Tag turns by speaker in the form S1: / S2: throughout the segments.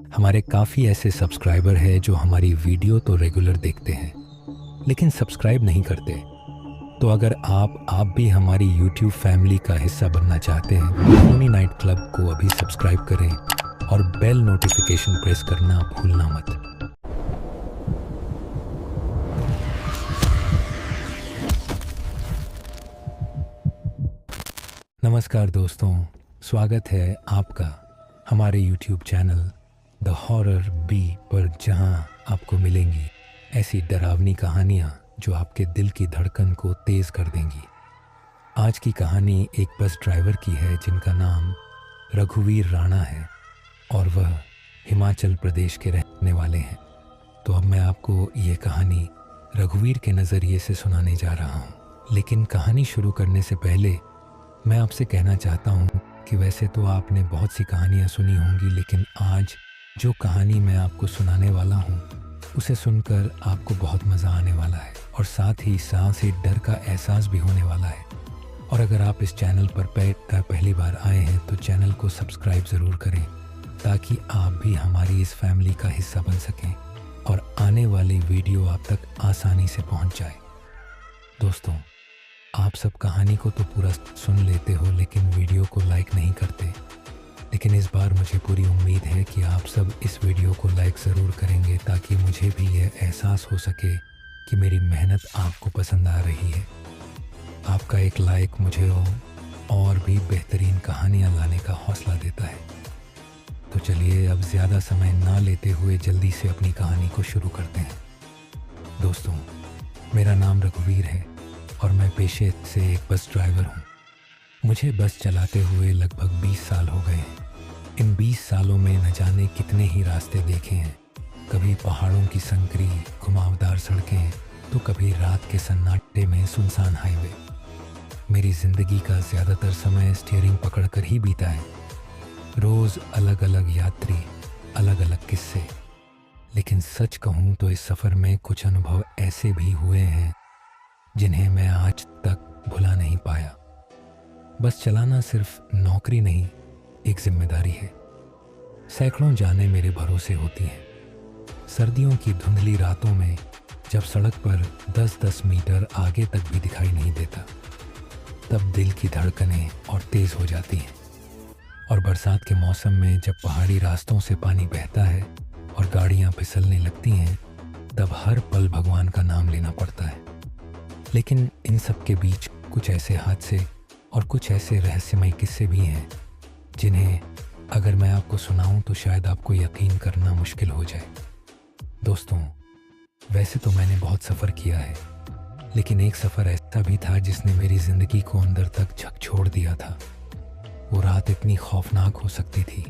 S1: हमारे काफ़ी ऐसे सब्सक्राइबर हैं जो हमारी वीडियो तो रेगुलर देखते हैं लेकिन सब्सक्राइब नहीं करते। तो अगर आप भी हमारी यूट्यूब फैमिली का हिस्सा बनना चाहते हैं तो सोनी नाइट क्लब को अभी सब्सक्राइब करें और बेल नोटिफिकेशन प्रेस करना भूलना मत। नमस्कार दोस्तों, स्वागत है आपका हमारे YouTube channel the horror B पर, जहां आपको मिलेंगी ऐसी डरावनी कहानियां जो आपके दिल की धड़कन को तेज कर देंगी। आज की कहानी एक बस ड्राइवर की है जिनका नाम रघुवीर राणा है और वह हिमाचल प्रदेश के रहने वाले हैं। तो अब मैं आपको ये कहानी रघुवीर के नज़रिए से सुनाने जा रहा हूँ। लेकिन कहानी शुरू करने से पहले मैं आपसे कहना चाहता हूँ कि वैसे तो आपने बहुत सी कहानियाँ सुनी होंगी, लेकिन आज जो कहानी मैं आपको सुनाने वाला हूँ उसे सुनकर आपको बहुत मज़ा आने वाला है और साथ ही सांस एक डर का एहसास भी होने वाला है। और अगर आप इस चैनल पर पहली बार आए हैं तो चैनल को सब्सक्राइब ज़रूर करें ताकि आप भी हमारी इस फैमिली का हिस्सा बन सकें और आने वाली वीडियो आप तक आसानी से पहुँच जाए। दोस्तों, आप सब कहानी को तो पूरा सुन लेते हो लेकिन वीडियो को लाइक नहीं करते, लेकिन इस बार मुझे पूरी उम्मीद है कि आप सब इस वीडियो को लाइक ज़रूर करेंगे ताकि मुझे भी यह एहसास हो सके कि मेरी मेहनत आपको पसंद आ रही है। आपका एक लाइक मुझे और भी बेहतरीन कहानियाँ लाने का हौसला देता है। तो चलिए अब ज़्यादा समय ना लेते हुए जल्दी से अपनी कहानी को शुरू करते हैं। दोस्तों, मेरा नाम रघुवीर है और मैं पेशे से एक बस ड्राइवर हूँ। मुझे बस चलाते हुए लगभग 20 साल हो गए हैं। इन 20 सालों में न जाने कितने ही रास्ते देखे हैं। कभी पहाड़ों की संकरी घुमावदार सड़कें तो कभी रात के सन्नाटे में सुनसान हाईवे। मेरी ज़िंदगी का ज़्यादातर समय स्टीयरिंग पकड़कर ही बीता है। रोज़ अलग अलग यात्री, अलग अलग किस्से। लेकिन सच कहूँ तो इस सफ़र में कुछ अनुभव ऐसे भी हुए हैं जिन्हें मैं आज तक भुला नहीं पाया। बस चलाना सिर्फ नौकरी नहीं, एक जिम्मेदारी है। सैकड़ों जानें मेरे भरोसे होती हैं। सर्दियों की धुंधली रातों में जब सड़क पर 10-10 मीटर आगे तक भी दिखाई नहीं देता, तब दिल की धड़कनें और तेज़ हो जाती हैं। और बरसात के मौसम में जब पहाड़ी रास्तों से पानी बहता है और गाड़ियाँ फिसलने लगती हैं, तब हर पल भगवान का नाम लेना पड़ता है। लेकिन इन सब के बीच कुछ ऐसे हादसे और कुछ ऐसे रहस्यमय किस्से भी हैं जिन्हें अगर मैं आपको सुनाऊं तो शायद आपको यकीन करना मुश्किल हो जाए। दोस्तों, वैसे तो मैंने बहुत सफ़र किया है, लेकिन एक सफ़र ऐसा भी था जिसने मेरी ज़िंदगी को अंदर तक झकझोर दिया था। वो रात इतनी खौफनाक हो सकती थी,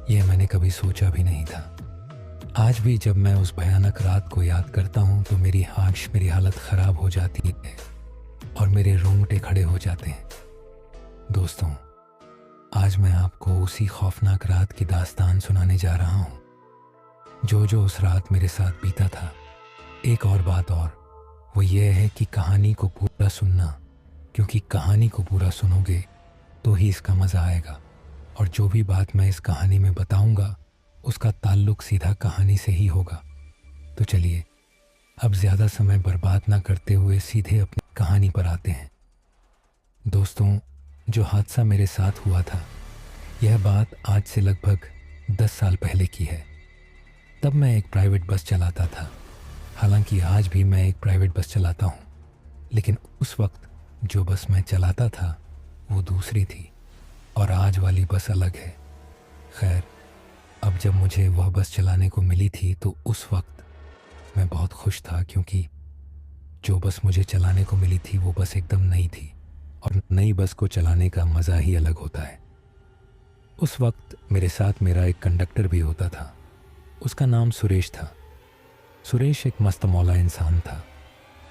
S1: यह मैंने कभी सोचा भी नहीं था। आज भी जब मैं उस भयानक रात को याद करता हूँ तो मेरी हालत ख़राब हो जाती है और मेरे रोंगटे खड़े हो जाते हैं। दोस्तों, आज मैं आपको उसी खौफनाक रात की दास्तान सुनाने जा रहा हूँ जो उस रात मेरे साथ बीता था। एक और बात और, वो ये है कि कहानी को पूरा सुनना, क्योंकि कहानी को पूरा सुनोगे तो ही इसका मज़ा आएगा। और जो भी बात मैं इस कहानी में बताऊँगा उसका ताल्लुक सीधा कहानी से ही होगा। तो चलिए अब ज़्यादा समय बर्बाद ना करते हुए सीधे अपनी कहानी पर आते हैं। दोस्तों, जो हादसा मेरे साथ हुआ था, यह बात आज से लगभग 10 साल पहले की है। तब मैं एक प्राइवेट बस चलाता था। हालांकि आज भी मैं एक प्राइवेट बस चलाता हूँ, लेकिन उस वक्त जो बस मैं चलाता था वो दूसरी थी और आज वाली बस अलग है। खैर, अब जब मुझे वह बस चलाने को मिली थी तो उस वक्त मैं बहुत खुश था, क्योंकि जो बस मुझे चलाने को मिली थी वो बस एकदम नई थी और नई बस को चलाने का मज़ा ही अलग होता है। उस वक्त मेरे साथ मेरा एक कंडक्टर भी होता था। उसका नाम सुरेश था। सुरेश एक मस्त मौला इंसान था।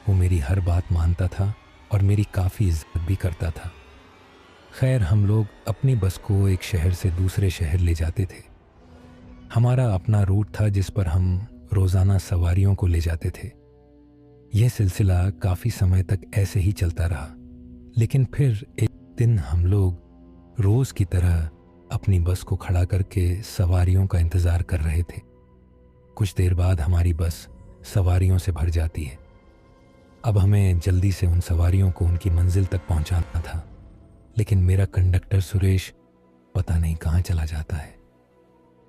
S1: वो मेरी हर बात मानता था और मेरी काफ़ी इज्जत भी करता था। खैर, हम लोग अपनी बस को एक शहर से दूसरे शहर ले जाते थे। हमारा अपना रूट था जिस पर हम रोज़ाना सवारियों को ले जाते थे। यह सिलसिला काफ़ी समय तक ऐसे ही चलता रहा, लेकिन फिर एक दिन हम लोग रोज़ की तरह अपनी बस को खड़ा करके सवारियों का इंतज़ार कर रहे थे। कुछ देर बाद हमारी बस सवारियों से भर जाती है। अब हमें जल्दी से उन सवारियों को उनकी मंजिल तक पहुंचाना था, लेकिन मेरा कंडक्टर सुरेश पता नहीं कहाँ चला जाता है।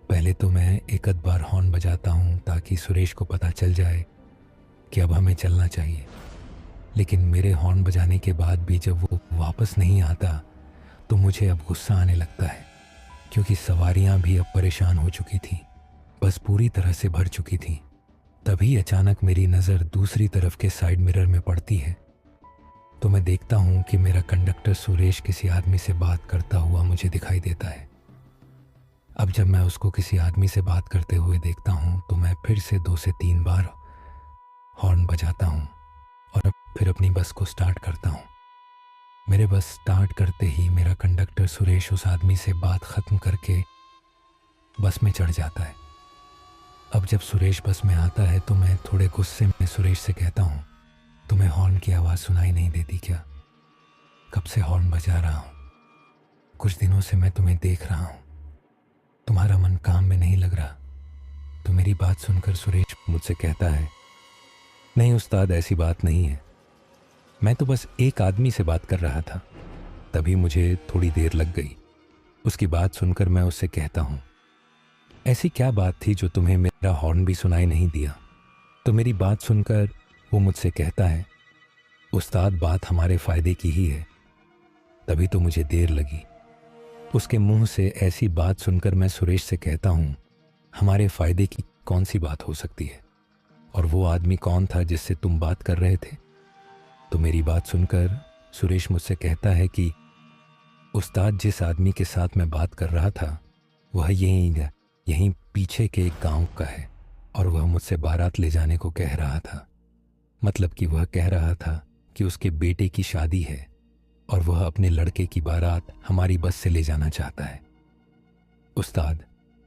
S1: पहले तो मैं एक आध बार हॉर्न बजाता हूँ ताकि सुरेश को पता चल जाए कि अब हमें चलना चाहिए, लेकिन मेरे हॉर्न बजाने के बाद भी जब वो वापस नहीं आता तो मुझे अब गुस्सा आने लगता है, क्योंकि सवारियां भी अब परेशान हो चुकी थीं। बस पूरी तरह से भर चुकी थी। तभी अचानक मेरी नज़र दूसरी तरफ के साइड मिरर में पड़ती है, तो मैं देखता हूँ कि मेरा कंडक्टर सुरेश किसी आदमी से बात करता हुआ मुझे दिखाई देता है। अब जब मैं उसको किसी आदमी से बात करते हुए देखता हूँ तो मैं फिर से 2 से 3 बार हॉर्न बजाता हूँ और फिर अपनी बस को स्टार्ट करता हूँ। मेरे बस स्टार्ट करते ही मेरा कंडक्टर सुरेश उस आदमी से बात ख़त्म करके बस में चढ़ जाता है। अब जब सुरेश बस में आता है तो मैं थोड़े गुस्से में सुरेश से कहता हूँ, तुम्हें हॉर्न की आवाज़ सुनाई नहीं देती क्या? कब से हॉर्न बजा रहा हूँ, कुछ दिनों से मैं तुम्हें देख रहा हूँ, तुम्हारा मन काम में नहीं लग रहा। तो मेरी बात सुनकर सुरेश मुझसे कहता है, नहीं उस्ताद, ऐसी बात नहीं है, मैं तो बस एक आदमी से बात कर रहा था। तभी मुझे थोड़ी देर लग गई। उसकी बात सुनकर मैं उससे कहता हूँ, ऐसी क्या बात थी जो तुम्हें मेरा हॉर्न भी सुनाई नहीं दिया? तो मेरी बात सुनकर वो मुझसे कहता है, उस्ताद, बात हमारे फ़ायदे की ही है, तभी तो मुझे देर लगी। उसके मुंह से ऐसी बात सुनकर मैं सुरेश से कहता हूँ, हमारे फ़ायदे की कौन सी बात हो सकती है? और वो आदमी कौन था जिससे तुम बात कर रहे थे? तो मेरी बात सुनकर सुरेश मुझसे कहता है कि उस्ताद, जिस आदमी के साथ मैं बात कर रहा था वह यहीं पीछे के एक गांव का है, और वह मुझसे बारात ले जाने को कह रहा था। मतलब कि वह कह रहा था कि उसके बेटे की शादी है और वह अपने लड़के की बारात हमारी बस से ले जाना चाहता है। उस्ताद,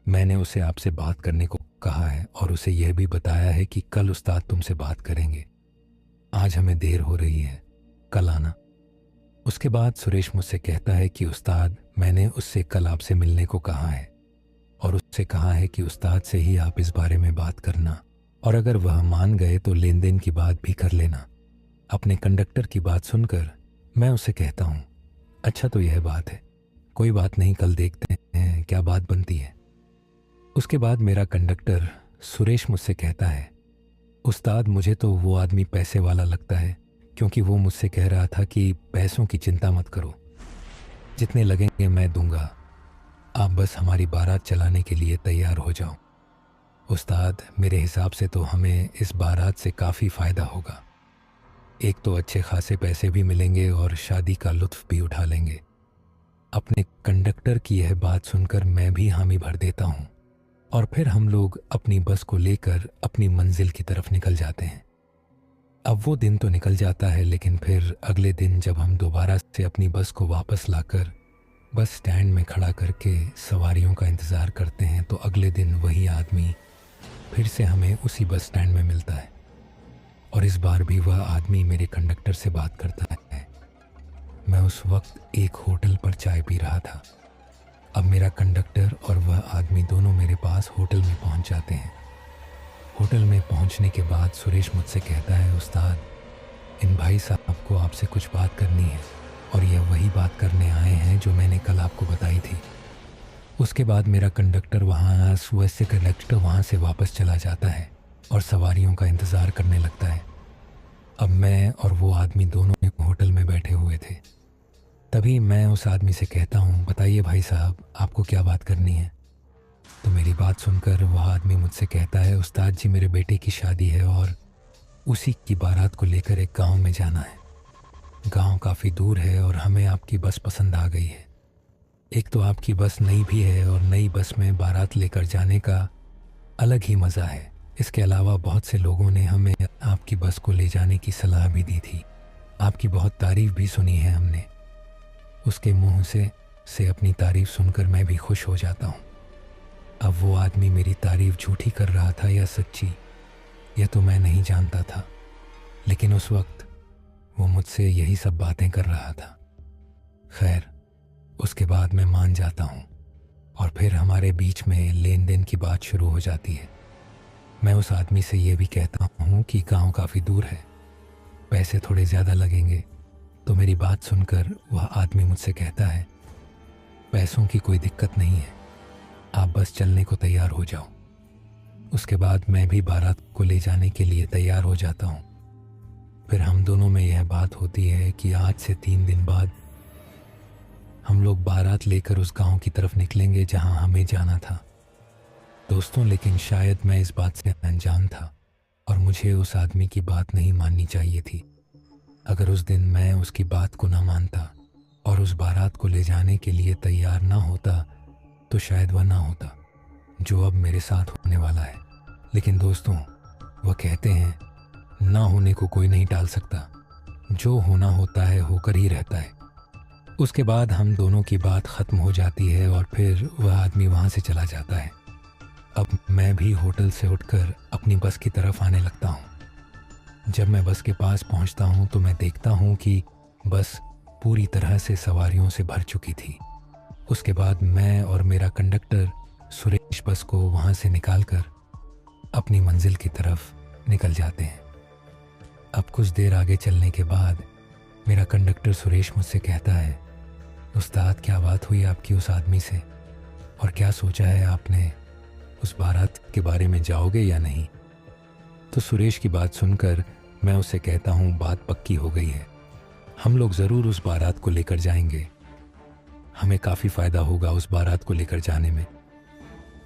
S1: मैंने उसे आपसे बात करने को कहा है और उसे यह भी बताया है कि कल उस्ताद तुमसे बात करेंगे। आज हमें देर हो रही है, कल आना। उसके बाद सुरेश मुझसे कहता है कि उस्ताद, मैंने उससे कल आपसे मिलने को कहा है और उससे कहा है कि उस्ताद से ही आप इस बारे में बात करना, और अगर वह मान गए तो लेन देन की बात भी कर लेना। अपने कंडक्टर की बात सुनकर मैं उससे कहता हूँ, अच्छा तो यह बात है, कोई बात नहीं, कल देखते हैं क्या बात बनती है। उसके बाद मेरा कंडक्टर सुरेश मुझसे कहता है, उस्ताद, मुझे तो वो आदमी पैसे वाला लगता है, क्योंकि वो मुझसे कह रहा था कि पैसों की चिंता मत करो, जितने लगेंगे मैं दूंगा, आप बस हमारी बारात चलाने के लिए तैयार हो जाओ। उस्ताद, मेरे हिसाब से तो हमें इस बारात से काफ़ी फ़ायदा होगा। एक तो अच्छे खासे पैसे भी मिलेंगे और शादी का लुत्फ़ भी उठा लेंगे। अपने कंडक्टर की यह बात सुनकर मैं भी हामी भर देता हूँ और फिर हम लोग अपनी बस को लेकर अपनी मंजिल की तरफ निकल जाते हैं। अब वो दिन तो निकल जाता है, लेकिन फिर अगले दिन जब हम दोबारा से अपनी बस को वापस लाकर बस स्टैंड में खड़ा करके सवारियों का इंतज़ार करते हैं तो अगले दिन वही आदमी फिर से हमें उसी बस स्टैंड में मिलता है, और इस बार भी वह आदमी मेरे कंडक्टर से बात करता है। मैं उस वक्त एक होटल पर चाय पी रहा था। अब मेरा कंडक्टर और वह आदमी दोनों मेरे पास होटल में पहुंच जाते हैं। होटल में पहुंचने के बाद सुरेश मुझसे कहता है, उस्ताद, इन भाई साहब को आपसे कुछ बात करनी है और यह वही बात करने आए हैं जो मैंने कल आपको बताई थी। उसके बाद मेरा कंडक्टर वहाँ से वापस चला जाता है और सवारियों का इंतज़ार करने लगता है। अब मैं और वो आदमी दोनों होटल में बैठे हुए थे। तभी मैं उस आदमी से कहता हूँ, बताइए भाई साहब, आपको क्या बात करनी है? तो मेरी बात सुनकर वह आदमी मुझसे कहता है, उस्ताद जी, मेरे बेटे की शादी है और उसी की बारात को लेकर एक गांव में जाना है। गांव काफ़ी दूर है और हमें आपकी बस पसंद आ गई है। एक तो आपकी बस नई भी है और नई बस में बारात लेकर जाने का अलग ही मज़ा है। इसके अलावा बहुत से लोगों ने हमें आपकी बस को ले जाने की सलाह भी दी थी। आपकी बहुत तारीफ़ भी सुनी है हमने। उसके मुंह से अपनी तारीफ़ सुनकर मैं भी खुश हो जाता हूँ। अब वो आदमी मेरी तारीफ़ झूठी कर रहा था या सच्ची, यह तो मैं नहीं जानता था, लेकिन उस वक्त वो मुझसे यही सब बातें कर रहा था। खैर, उसके बाद मैं मान जाता हूँ और फिर हमारे बीच में लेन देन की बात शुरू हो जाती है। मैं उस आदमी से ये भी कहता हूँ कि गांव काफ़ी दूर है, पैसे थोड़े ज़्यादा लगेंगे। तो मेरी बात सुनकर वह आदमी मुझसे कहता है, पैसों की कोई दिक्कत नहीं है, आप बस चलने को तैयार हो जाओ। उसके बाद मैं भी बारात को ले जाने के लिए तैयार हो जाता हूँ। फिर हम दोनों में यह बात होती है कि आज से 3 दिन बाद हम लोग बारात लेकर उस गांव की तरफ निकलेंगे जहां हमें जाना था। दोस्तों, लेकिन शायद मैं इस बात से अनजान था और मुझे उस आदमी की बात नहीं माननी चाहिए थी। अगर उस दिन मैं उसकी बात को ना मानता और उस बारात को ले जाने के लिए तैयार ना होता तो शायद वह ना होता जो अब मेरे साथ होने वाला है। लेकिन दोस्तों, वह कहते हैं ना होने को कोई नहीं टाल सकता, जो होना होता है होकर ही रहता है। उसके बाद हम दोनों की बात ख़त्म हो जाती है और फिर वह आदमी वहाँ से चला जाता है। अब मैं भी होटल से उठकर अपनी बस की तरफ आने लगता हूँ। जब मैं बस के पास पहुँचता हूँ तो मैं देखता हूँ कि बस पूरी तरह से सवारियों से भर चुकी थी। उसके बाद मैं और मेरा कंडक्टर सुरेश बस को वहाँ से निकालकर अपनी मंजिल की तरफ निकल जाते हैं। अब कुछ देर आगे चलने के बाद मेरा कंडक्टर सुरेश मुझसे कहता है, उस्ताद क्या बात हुई आपकी उस आदमी से, और क्या सोचा है आपने, उस बारात के बारे में जाओगे या नहीं? तो सुरेश की बात सुनकर मैं उससे कहता हूँ बात पक्की हो गई है, हम लोग ज़रूर उस बारात को लेकर जाएंगे। हमें काफ़ी फ़ायदा होगा उस बारात को लेकर जाने में।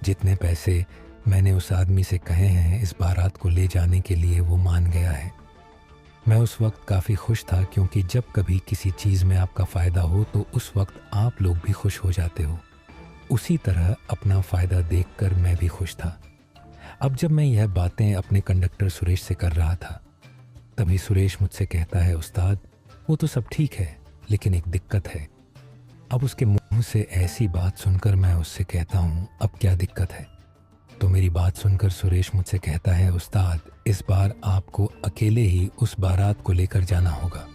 S1: जितने पैसे मैंने उस आदमी से कहे हैं इस बारात को ले जाने के लिए वो मान गया है। मैं उस वक्त काफ़ी खुश था, क्योंकि जब कभी किसी चीज़ में आपका फ़ायदा हो तो उस वक्त आप लोग भी खुश हो जाते हो। उसी तरह अपना फ़ायदा देखकर मैं भी खुश था। अब जब मैं यह बातें अपने कंडक्टर सुरेश से कर रहा था तभी सुरेश मुझसे कहता है, उस्ताद वो तो सब ठीक है लेकिन एक दिक्कत है। अब उसके मुंह से ऐसी बात सुनकर मैं उससे कहता हूँ, अब क्या दिक्कत है? तो मेरी बात सुनकर सुरेश मुझसे कहता है, उस्ताद इस बार आपको अकेले ही उस बारात को लेकर जाना होगा।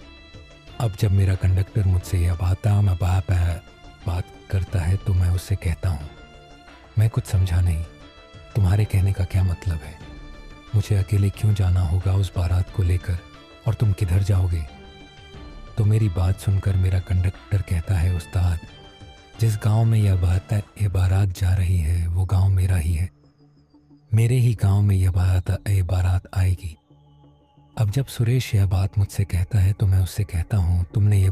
S1: अब जब मेरा कंडक्टर मुझसे यह बात करता है तो मैं उससे कहता हूँ, मैं कुछ समझा नहीं, तुम्हारे कहने का क्या मतलब है? मुझे अकेले क्यों जाना होगा उस बारात को लेकर, और तुम किधर जाओगे? तो मेरी बात सुनकर मेरा कंडक्टर कहता है, उस्ताद जिस गांव में यह बारात जा रही है वो गांव मेरा ही है, मेरे ही गांव में यह बारात आएगी। अब जब सुरेश यह बात मुझसे कहता है तो मैं उससे कहता हूँ, तुमने यह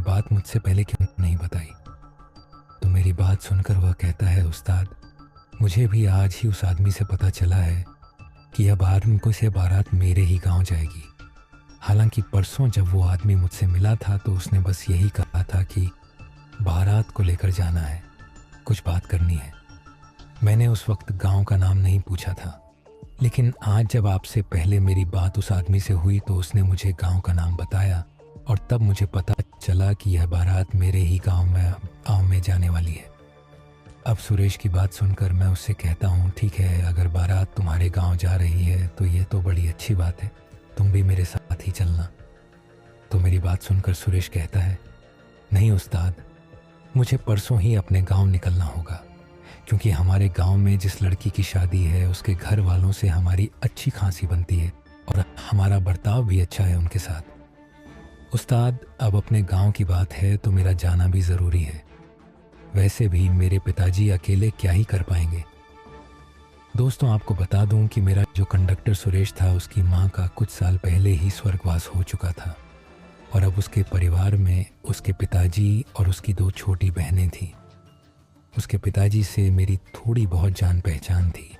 S1: बात मुझसे पहले क्यों नहीं बताई? तो मेरी बात सुनकर वह कहता है, उस्ताद मुझे भी आज ही उस आदमी से पता चला है कि यह बारात मेरे ही गांव जाएगी। हालांकि परसों जब वो आदमी मुझसे मिला था तो उसने बस यही कहा था कि बारात को लेकर जाना है, कुछ बात करनी है। मैंने उस वक्त गांव का नाम नहीं पूछा था, लेकिन आज जब आपसे पहले मेरी बात उस आदमी से हुई तो उसने मुझे गांव का नाम बताया और तब मुझे पता चला कि यह बारात मेरे ही गांव में जाने वाली है। अब सुरेश की बात सुनकर मैं उससे कहता हूँ, ठीक है, अगर बारात तुम्हारे गांव जा रही है तो ये तो बड़ी अच्छी बात है, तुम भी मेरे साथ ही चलना। तो मेरी बात सुनकर सुरेश कहता है, नहीं उस्ताद, मुझे परसों ही अपने गांव निकलना होगा, क्योंकि हमारे गांव में जिस लड़की की शादी है उसके घर वालों से हमारी अच्छी खासी बनती है और हमारा बर्ताव भी अच्छा है उनके साथ। उस्ताद अब अपने गांव की बात है तो मेरा जाना भी ज़रूरी है, वैसे भी मेरे पिताजी अकेले क्या ही कर पाएंगे। दोस्तों, आपको बता दूं कि मेरा जो कंडक्टर सुरेश था उसकी माँ का कुछ साल पहले ही स्वर्गवास हो चुका था और अब उसके परिवार में उसके पिताजी और उसकी 2 छोटी बहनें थीं। उसके पिताजी से मेरी थोड़ी बहुत जान पहचान थी,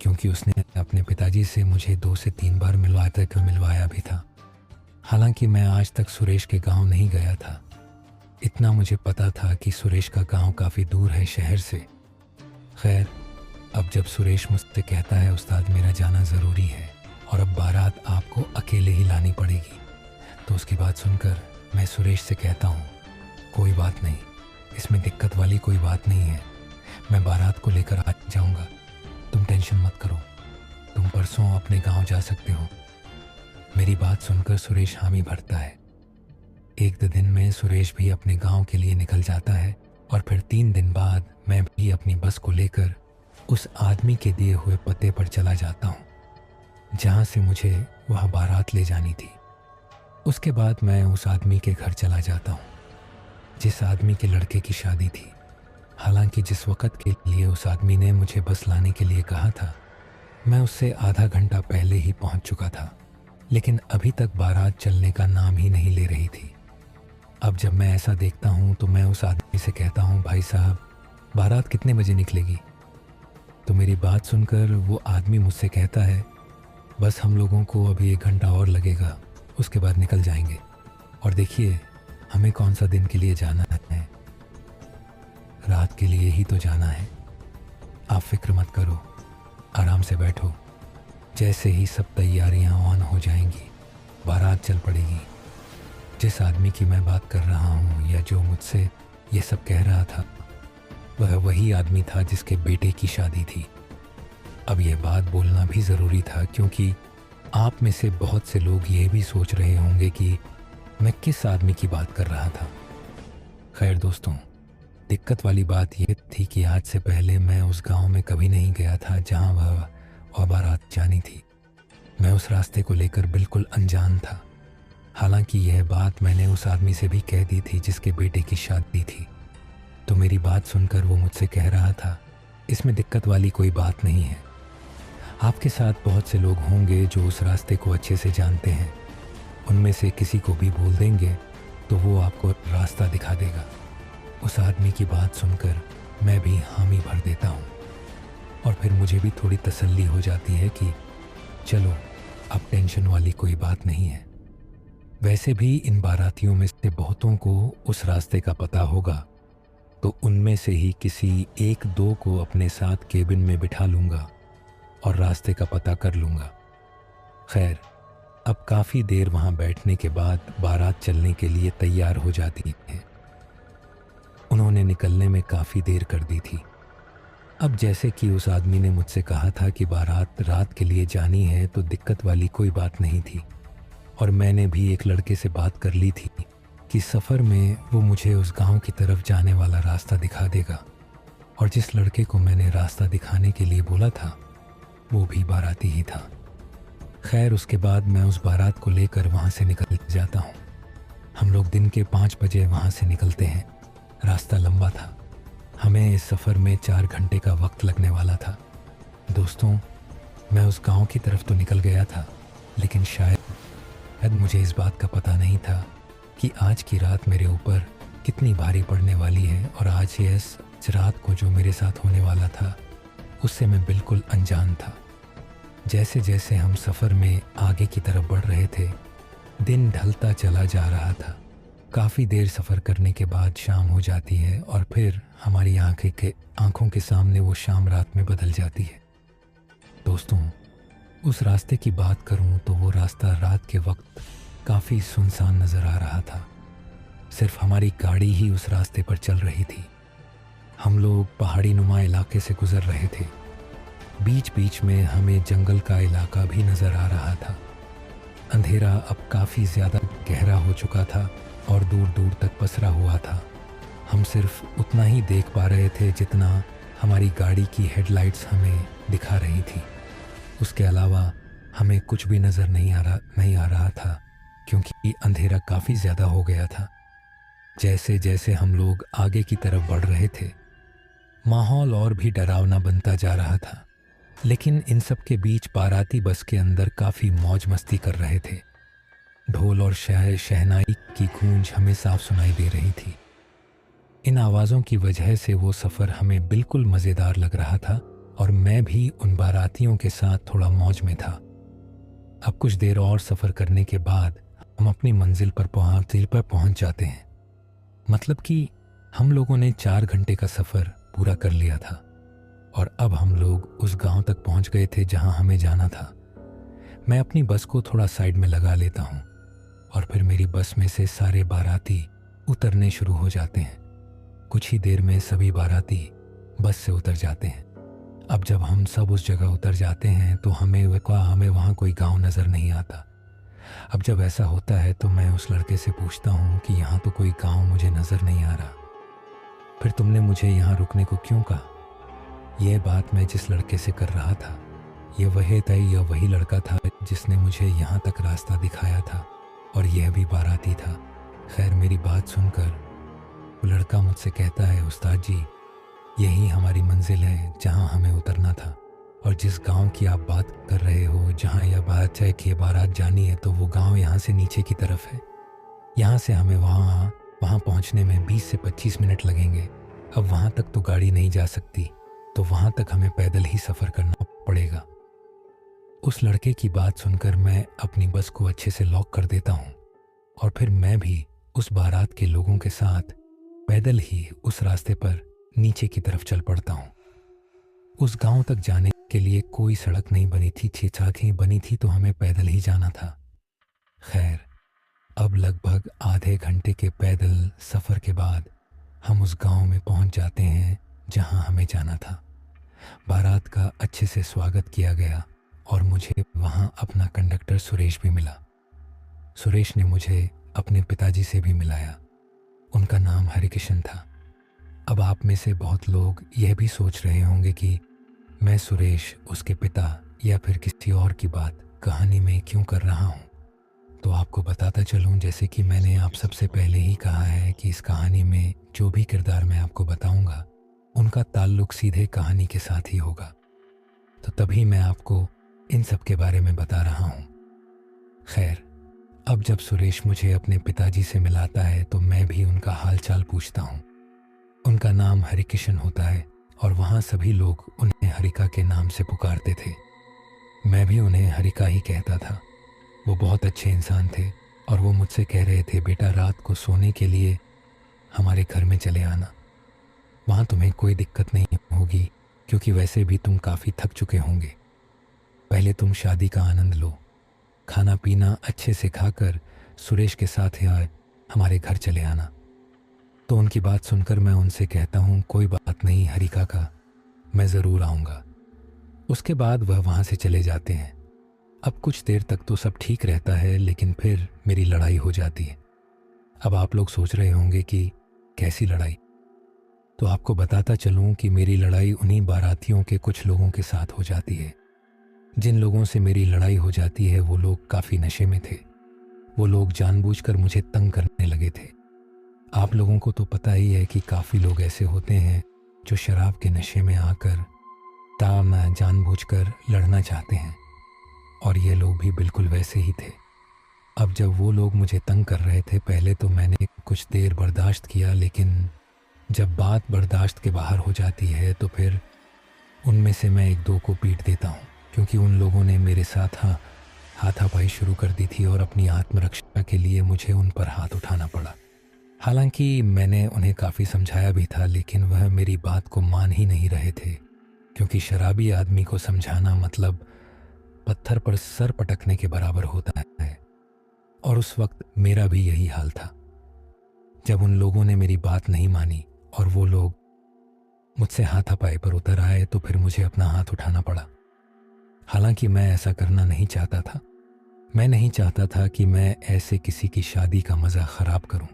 S1: क्योंकि उसने अपने पिताजी से मुझे 2 से 3 बार मिलवाया भी था। हालांकि मैं आज तक सुरेश के गांव नहीं गया था। इतना मुझे पता था कि सुरेश का गांव काफ़ी दूर है शहर से। खैर, अब जब सुरेश मुझसे कहता है, उस्ताद मेरा जाना ज़रूरी है और अब बारात आपको अकेले ही लानी पड़ेगी, तो उसकी बात सुनकर मैं सुरेश से कहता हूँ, कोई बात नहीं, इसमें दिक्कत वाली कोई बात नहीं है, मैं बारात को लेकर आ जाऊँगा, तुम टेंशन मत करो, तुम परसों अपने गांव जा सकते हो। मेरी बात सुनकर सुरेश हामी भरता है। 1-2 दिन में सुरेश भी अपने गांव के लिए निकल जाता है और फिर 3 दिन बाद मैं भी अपनी बस को लेकर उस आदमी के दिए हुए पते पर चला जाता हूँ जहाँ से मुझे वह बारात ले जानी थी। उसके बाद मैं उस आदमी के घर चला जाता हूँ जिस आदमी के लड़के की शादी थी। हालांकि जिस वक़्त के लिए उस आदमी ने मुझे बस लाने के लिए कहा था, मैं उससे आधा घंटा पहले ही पहुंच चुका था, लेकिन अभी तक बारात चलने का नाम ही नहीं ले रही थी। अब जब मैं ऐसा देखता हूं तो मैं उस आदमी से कहता हूं, भाई साहब, बारात कितने बजे निकलेगी? तो मेरी बात सुनकर वो आदमी मुझसे कहता है, बस हम लोगों को अभी 1 घंटा और लगेगा, उसके बाद निकल जाएंगे। और देखिए, हमें कौन सा दिन के लिए जाना है, रात के लिए ही तो जाना है। आप फिक्र मत करो, आराम से बैठो। जैसे ही सब तैयारियां ऑन हो जाएंगी, बारात चल पड़ेगी। जिस आदमी की मैं बात कर रहा हूँ या जो मुझसे ये सब कह रहा था, वह वही आदमी था जिसके बेटे की शादी थी। अब यह बात बोलना भी ज़रूरी था क्योंकि आप में से बहुत से लोग ये भी सोच रहे होंगे कि मैं किस आदमी की बात कर रहा था। खैर दोस्तों, दिक्कत वाली बात यह थी कि आज से पहले मैं उस गांव में कभी नहीं गया था जहां वह बारात जानी थी। मैं उस रास्ते को लेकर बिल्कुल अनजान था। हालांकि यह बात मैंने उस आदमी से भी कह दी थी जिसके बेटे की शादी थी। तो मेरी बात सुनकर वो मुझसे कह रहा था, इसमें दिक्कत वाली कोई बात नहीं है। आपके साथ बहुत से लोग होंगे जो उस रास्ते को अच्छे से जानते हैं। उनमें से किसी को भी बोल देंगे तो वो आपको रास्ता दिखा देगा। उस आदमी की बात सुनकर मैं भी हामी भर देता हूँ और फिर मुझे भी थोड़ी तसल्ली हो जाती है कि चलो, अब टेंशन वाली कोई बात नहीं है। वैसे भी इन बारातियों में से बहुतों को उस रास्ते का पता होगा, तो उनमें से ही किसी 1-2 को अपने साथ केबिन में बिठा लूँगा और रास्ते का पता कर लूँगा। खैर, अब काफ़ी देर वहाँ बैठने के बाद बारात चलने के लिए तैयार हो जाती है। उन्होंने निकलने में काफ़ी देर कर दी थी। अब जैसे कि उस आदमी ने मुझसे कहा था कि बारात रात के लिए जानी है, तो दिक्कत वाली कोई बात नहीं थी। और मैंने भी एक लड़के से बात कर ली थी कि सफ़र में वो मुझे उस गांव की तरफ जाने वाला रास्ता दिखा देगा। और जिस लड़के को मैंने रास्ता दिखाने के लिए बोला था, वो भी बाराती ही था। खैर, उसके बाद मैं उस बारात को लेकर वहाँ से निकल जाता हूँ। हम लोग दिन के 5 बजे वहाँ से निकलते हैं। रास्ता लंबा था, हमें इस सफ़र में 4 घंटे का वक्त लगने वाला था। दोस्तों, मैं उस गांव की तरफ तो निकल गया था, लेकिन शायद मुझे इस बात का पता नहीं था कि आज की रात मेरे ऊपर कितनी भारी पड़ने वाली है। और आज इस रात को जो मेरे साथ होने वाला था, उससे मैं बिल्कुल अनजान था। जैसे जैसे हम सफ़र में आगे की तरफ बढ़ रहे थे, दिन ढलता चला जा रहा था। काफ़ी देर सफ़र करने के बाद शाम हो जाती है और फिर हमारी आंखों के सामने वो शाम रात में बदल जाती है। दोस्तों, उस रास्ते की बात करूं तो वो रास्ता रात के वक्त काफ़ी सुनसान नज़र आ रहा था। सिर्फ हमारी गाड़ी ही उस रास्ते पर चल रही थी। हम लोग पहाड़ी नुमा इलाके से गुज़र रहे थे। बीच बीच में हमें जंगल का इलाका भी नज़र आ रहा था। अंधेरा अब काफ़ी ज़्यादा गहरा हो चुका था और दूर दूर तक पसरा हुआ था। हम सिर्फ उतना ही देख पा रहे थे जितना हमारी गाड़ी की हेडलाइट्स हमें दिखा रही थी। उसके अलावा हमें कुछ भी नज़र नहीं आ रहा था क्योंकि अंधेरा काफ़ी ज़्यादा हो गया था। जैसे जैसे हम लोग आगे की तरफ बढ़ रहे थे, माहौल और भी डरावना बनता जा रहा था। लेकिन इन सब के बीच बाराती बस के अंदर काफ़ी मौज मस्ती कर रहे थे। ढोल और शहनाई की गूंज हमें साफ सुनाई दे रही थी। इन आवाज़ों की वजह से वो सफ़र हमें बिल्कुल मज़ेदार लग रहा था और मैं भी उन बारातियों के साथ थोड़ा मौज में था। अब कुछ देर और सफ़र करने के बाद हम अपनी मंजिल पर पहुंच जाते हैं। मतलब कि हम लोगों ने 4 घंटे का सफ़र पूरा कर लिया था और अब हम लोग उस गांव तक पहुंच गए थे जहां हमें जाना था। मैं अपनी बस को थोड़ा साइड में लगा लेता हूं और फिर मेरी बस में से सारे बाराती उतरने शुरू हो जाते हैं। कुछ ही देर में सभी बाराती बस से उतर जाते हैं। अब जब हम सब उस जगह उतर जाते हैं तो हमें वहाँ कोई गांव नज़र नहीं आता। अब जब ऐसा होता है तो मैं उस लड़के से पूछता हूँ कि यहाँ तो कोई गांव मुझे नज़र नहीं आ रहा। फिर तुमने मुझे यहाँ रुकने को क्यों कहा? यह बात मैं जिस लड़के से कर रहा था, यह वही लड़का था जिसने मुझे यहाँ तक रास्ता दिखाया था, और यह भी बाराती था। खैर, मेरी बात सुनकर वो लड़का मुझसे कहता है, उस्ताद जी, यही हमारी मंजिल है जहाँ हमें उतरना था। और जिस गांव की आप बात कर रहे हो, जहाँ यह बात है कि बारात जानी है, तो वो गांव यहाँ से नीचे की तरफ है। यहाँ से हमें वहाँ पहुँचने में 20 से 25 मिनट लगेंगे। अब वहाँ तक तो गाड़ी नहीं जा सकती, तो वहाँ तक हमें पैदल ही सफ़र करना पड़ेगा। उस लड़के की बात सुनकर मैं अपनी बस को अच्छे से लॉक कर देता हूँ, और फिर मैं भी उस बारात के लोगों के साथ पैदल ही उस रास्ते पर नीचे की तरफ चल पड़ता हूँ। उस गांव तक जाने के लिए कोई सड़क नहीं बनी थी, 6 सड़कें बनी थी, तो हमें पैदल ही जाना था। खैर, अब लगभग आधे घंटे के पैदल सफ़र के बाद हम उस गांव में पहुंच जाते हैं जहां हमें जाना था। बारात का अच्छे से स्वागत किया गया और मुझे वहां अपना कंडक्टर सुरेश भी मिला। सुरेश ने मुझे अपने पिताजी से भी मिलाया। उनका नाम हरिकिशन था। अब आप में से बहुत लोग यह भी सोच रहे होंगे कि मैं सुरेश, उसके पिता या फिर किसी और की बात कहानी में क्यों कर रहा हूँ। तो आपको बताता चलूँ, जैसे कि मैंने आप सबसे पहले ही कहा है कि इस कहानी में जो भी किरदार मैं आपको बताऊंगा, उनका ताल्लुक सीधे कहानी के साथ ही होगा। तो तभी मैं आपको इन सब के बारे में बता रहा हूँ। खैर, अब जब सुरेश मुझे अपने पिताजी से मिलाता है तो मैं भी उनका हाल चाल पूछता हूँ। उनका नाम हरिकिशन होता है और वहाँ सभी लोग उन्हें हरिका के नाम से पुकारते थे। मैं भी उन्हें हरिका ही कहता था। वो बहुत अच्छे इंसान थे और वो मुझसे कह रहे थे, बेटा रात को सोने के लिए हमारे घर में चले आना, वहाँ तुम्हें कोई दिक्कत नहीं होगी क्योंकि वैसे भी तुम काफ़ी थक चुके होंगे। पहले तुम शादी का आनंद लो, खाना पीना अच्छे से खाकर सुरेश के साथ हमारे घर चले आना। तो उनकी बात सुनकर मैं उनसे कहता हूँ, कोई बात नहीं हरिका का, मैं ज़रूर आऊँगा। उसके बाद वह वहाँ से चले जाते हैं। अब कुछ देर तक तो सब ठीक रहता है, लेकिन फिर मेरी लड़ाई हो जाती है। अब आप लोग सोच रहे होंगे कि कैसी लड़ाई, तो आपको बताता चलूं कि मेरी लड़ाई उन्हीं बारातियों के कुछ लोगों के साथ हो जाती है। जिन लोगों से मेरी लड़ाई हो जाती है वो लोग काफ़ी नशे में थे। वो लोग जानबूझकर मुझे तंग करने लगे थे। आप लोगों को तो पता ही है कि काफ़ी लोग ऐसे होते हैं जो शराब के नशे में आकर जानबूझकर लड़ना चाहते हैं, और ये लोग भी बिल्कुल वैसे ही थे। अब जब वो लोग मुझे तंग कर रहे थे, पहले तो मैंने कुछ देर बर्दाश्त किया, लेकिन जब बात बर्दाश्त के बाहर हो जाती है तो फिर उनमें से मैं एक दो को पीट देता हूँ, क्योंकि उन लोगों ने मेरे साथ हाथापाई शुरू कर दी थी और अपनी आत्मरक्षा के लिए मुझे उन पर हाथ उठाना पड़ा। हालांकि मैंने उन्हें काफ़ी समझाया भी था, लेकिन वह मेरी बात को मान ही नहीं रहे थे, क्योंकि शराबी आदमी को समझाना मतलब पत्थर पर सर पटकने के बराबर होता है। और उस वक्त मेरा भी यही हाल था। जब उन लोगों ने मेरी बात नहीं मानी और वो लोग मुझसे हाथापाई पर उतर आए, तो फिर मुझे अपना हाथ उठाना पड़ा। हालांकि मैं ऐसा करना नहीं चाहता था। मैं नहीं चाहता था कि मैं ऐसे किसी की शादी का मज़ा ख़राब करूं,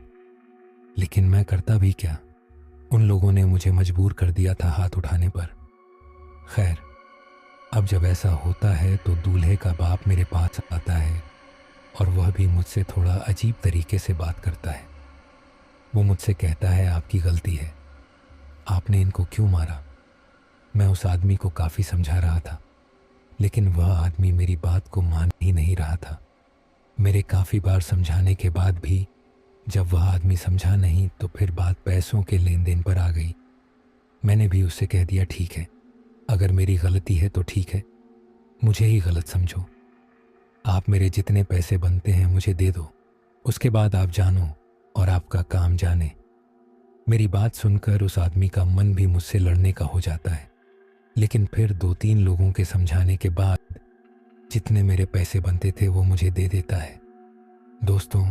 S1: लेकिन मैं करता भी क्या, उन लोगों ने मुझे मजबूर कर दिया था हाथ उठाने पर। खैर, अब जब ऐसा होता है तो दूल्हे का बाप मेरे पास आता है और वह भी मुझसे थोड़ा अजीब तरीके से बात करता है। वो मुझसे कहता है, आपकी गलती है, आपने इनको क्यों मारा। मैं उस आदमी को काफ़ी समझा रहा था, लेकिन वह आदमी मेरी बात को मान ही नहीं रहा था। मेरे काफ़ी बार समझाने के बाद भी जब वह आदमी समझा नहीं, तो फिर बात पैसों के लेन देन पर आ गई। मैंने भी उससे कह दिया, ठीक है, अगर मेरी गलती है तो ठीक है, मुझे ही गलत समझो। आप मेरे जितने पैसे बनते हैं मुझे दे दो, उसके बाद आप जानो और आपका काम जाने। मेरी बात सुनकर उस आदमी का मन भी मुझसे लड़ने का हो जाता है, लेकिन फिर 2-3 लोगों के समझाने के बाद जितने मेरे पैसे बनते थे वो मुझे दे देता है। दोस्तों,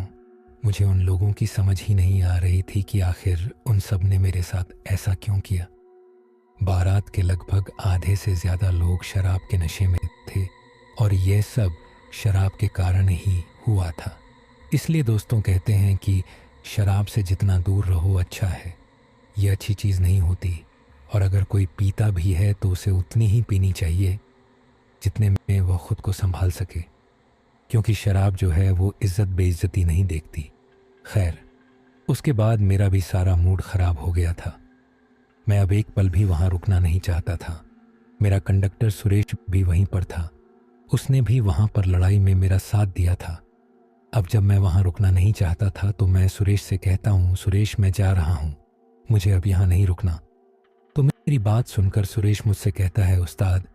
S1: मुझे उन लोगों की समझ ही नहीं आ रही थी कि आखिर उन सब ने मेरे साथ ऐसा क्यों किया। बारात के लगभग आधे से ज़्यादा लोग शराब के नशे में थे और यह सब शराब के कारण ही हुआ था। इसलिए दोस्तों कहते हैं कि शराब से जितना दूर रहो अच्छा है। ये अच्छी चीज़ नहीं होती, और अगर कोई पीता भी है तो उसे उतनी ही पीनी चाहिए जितने में वह खुद को संभाल सके, क्योंकि शराब जो है वो इज्जत बेइज्जती नहीं देखती। खैर, उसके बाद मेरा भी सारा मूड ख़राब हो गया था। मैं अब एक पल भी वहाँ रुकना नहीं चाहता था। मेरा कंडक्टर सुरेश भी वहीं पर था। उसने भी वहाँ पर लड़ाई में मेरा साथ दिया था। अब जब मैं वहाँ रुकना नहीं चाहता था तो मैं सुरेश से कहता हूँ, सुरेश मैं जा रहा हूँ, मुझे अब यहाँ नहीं रुकना। तो मेरी बात सुनकर सुरेश मुझसे कहता है, उस्ताद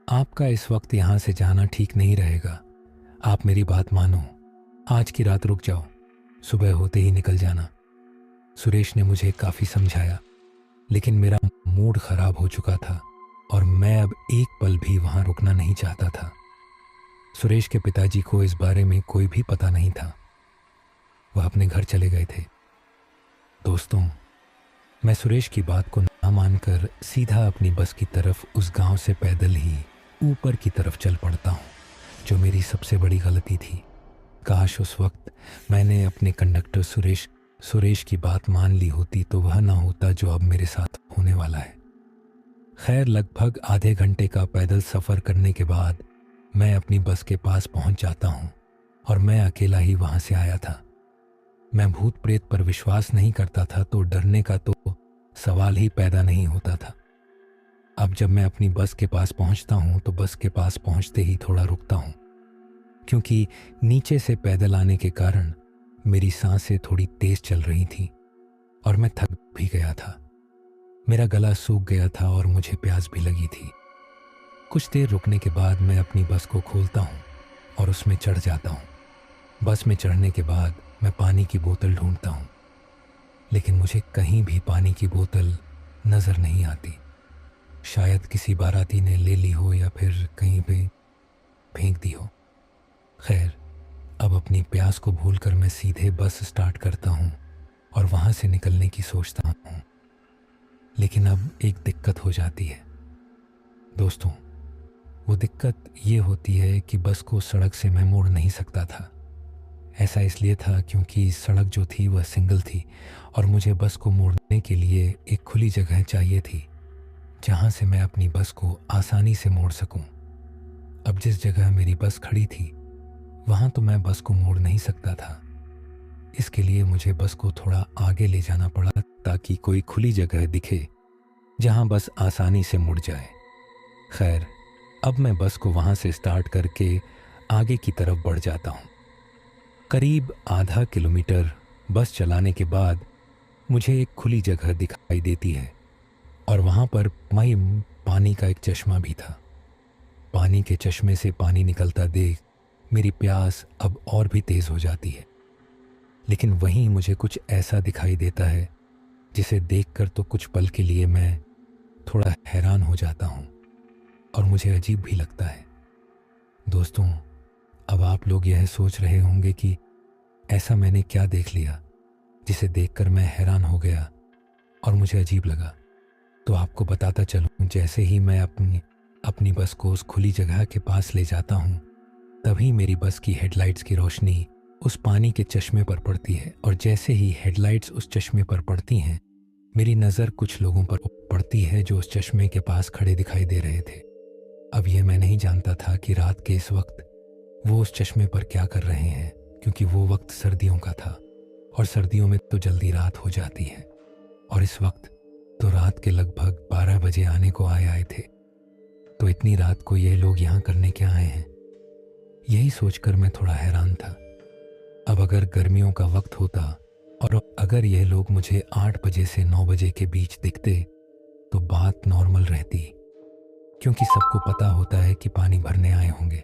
S1: आपका इस वक्त यहाँ से जाना ठीक नहीं रहेगा। आप मेरी बात मानो, आज की रात रुक जाओ, सुबह होते ही निकल जाना। सुरेश ने मुझे काफ़ी समझाया, लेकिन मेरा मूड ख़राब हो चुका था और मैं अब एक पल भी वहाँ रुकना नहीं चाहता था। सुरेश के पिताजी को इस बारे में कोई भी पता नहीं था। वह अपने घर चले गए थे। दोस्तों, मैं सुरेश की बात को ना मानकर सीधा अपनी बस की तरफ उस गांव से पैदल ही ऊपर की तरफ चल पड़ता हूँ, जो मेरी सबसे बड़ी गलती थी। काश उस वक्त मैंने अपने कंडक्टर सुरेश की बात मान ली होती तो वह ना होता जो अब मेरे साथ होने वाला है। खैर, लगभग आधे घंटे का पैदल सफ़र करने के बाद मैं अपनी बस के पास पहुंच जाता हूं, और मैं अकेला ही वहां से आया था। मैं भूत प्रेत पर विश्वास नहीं करता था, तो डरने का तो सवाल ही पैदा नहीं होता था। अब जब मैं अपनी बस के पास पहुंचता हूं तो बस के पास पहुंचते ही थोड़ा रुकता हूं, क्योंकि नीचे से पैदल आने के कारण मेरी सांसें थोड़ी तेज चल रही थीं और मैं थक भी गया था। मेरा गला सूख गया था और मुझे प्यास भी लगी थी। कुछ देर रुकने के बाद मैं अपनी बस को खोलता हूँ और उसमें चढ़ जाता हूँ। बस में चढ़ने के बाद मैं पानी की बोतल ढूंढता हूँ, लेकिन मुझे कहीं भी पानी की बोतल नज़र नहीं आती। शायद किसी बाराती ने ले ली हो या फिर कहीं पे फेंक दी हो। खैर, अब अपनी प्यास को भूलकर मैं सीधे बस स्टार्ट करता हूँ और वहाँ से निकलने की सोचता हूँ। लेकिन अब एक दिक्कत हो जाती है। दोस्तों, वो दिक्कत ये होती है कि बस को सड़क से मैं मोड़ नहीं सकता था। ऐसा इसलिए था क्योंकि सड़क जो थी वह सिंगल थी और मुझे बस को मोड़ने के लिए एक खुली जगह चाहिए थी, जहाँ से मैं अपनी बस को आसानी से मोड़ सकूं। अब जिस जगह मेरी बस खड़ी थी वहाँ तो मैं बस को मोड़ नहीं सकता था। इसके लिए मुझे बस को थोड़ा आगे ले जाना पड़ा ताकि कोई खुली जगह दिखे जहाँ बस आसानी से मुड़ जाए। खैर, अब मैं बस को वहाँ से स्टार्ट करके आगे की तरफ बढ़ जाता हूँ। करीब आधा किलोमीटर बस चलाने के बाद मुझे एक खुली जगह दिखाई देती है और वहाँ पर पानी का एक चश्मा भी था। पानी के चश्मे से पानी निकलता देख मेरी प्यास अब और भी तेज़ हो जाती है। लेकिन वहीं मुझे कुछ ऐसा दिखाई देता है जिसे देखकर तो कुछ पल के लिए मैं थोड़ा हैरान हो जाता हूँ और मुझे अजीब भी लगता है। दोस्तों, अब आप लोग यह सोच रहे होंगे कि ऐसा मैंने क्या देख लिया जिसे देखकर मैं हैरान हो गया और मुझे अजीब लगा। तो आपको बताता चलूं, जैसे ही मैं अपनी बस को उस खुली जगह के पास ले जाता हूं, तभी मेरी बस की हेडलाइट्स की रोशनी उस पानी के चश्मे पर पड़ती है और जैसे ही हेडलाइट्स उस चश्मे पर पड़ती हैं, मेरी नज़र कुछ लोगों पर पड़ती है जो उस चश्मे के पास खड़े दिखाई दे रहे थे। अब यह मैं नहीं जानता था कि रात के इस वक्त वो उस चश्मे पर क्या कर रहे हैं, क्योंकि वो वक्त सर्दियों का था और सर्दियों में तो जल्दी रात हो जाती है और इस वक्त तो रात के लगभग 12 बजे आने को आए थे। तो इतनी रात को ये लोग यहाँ करने क्या आए हैं, यही सोचकर मैं थोड़ा हैरान था। अब अगर गर्मियों का वक्त होता और अगर यह लोग मुझे 8 बजे से 9 बजे के बीच दिखते तो बात नॉर्मल रहती, क्योंकि सबको पता होता है कि पानी भरने आए होंगे।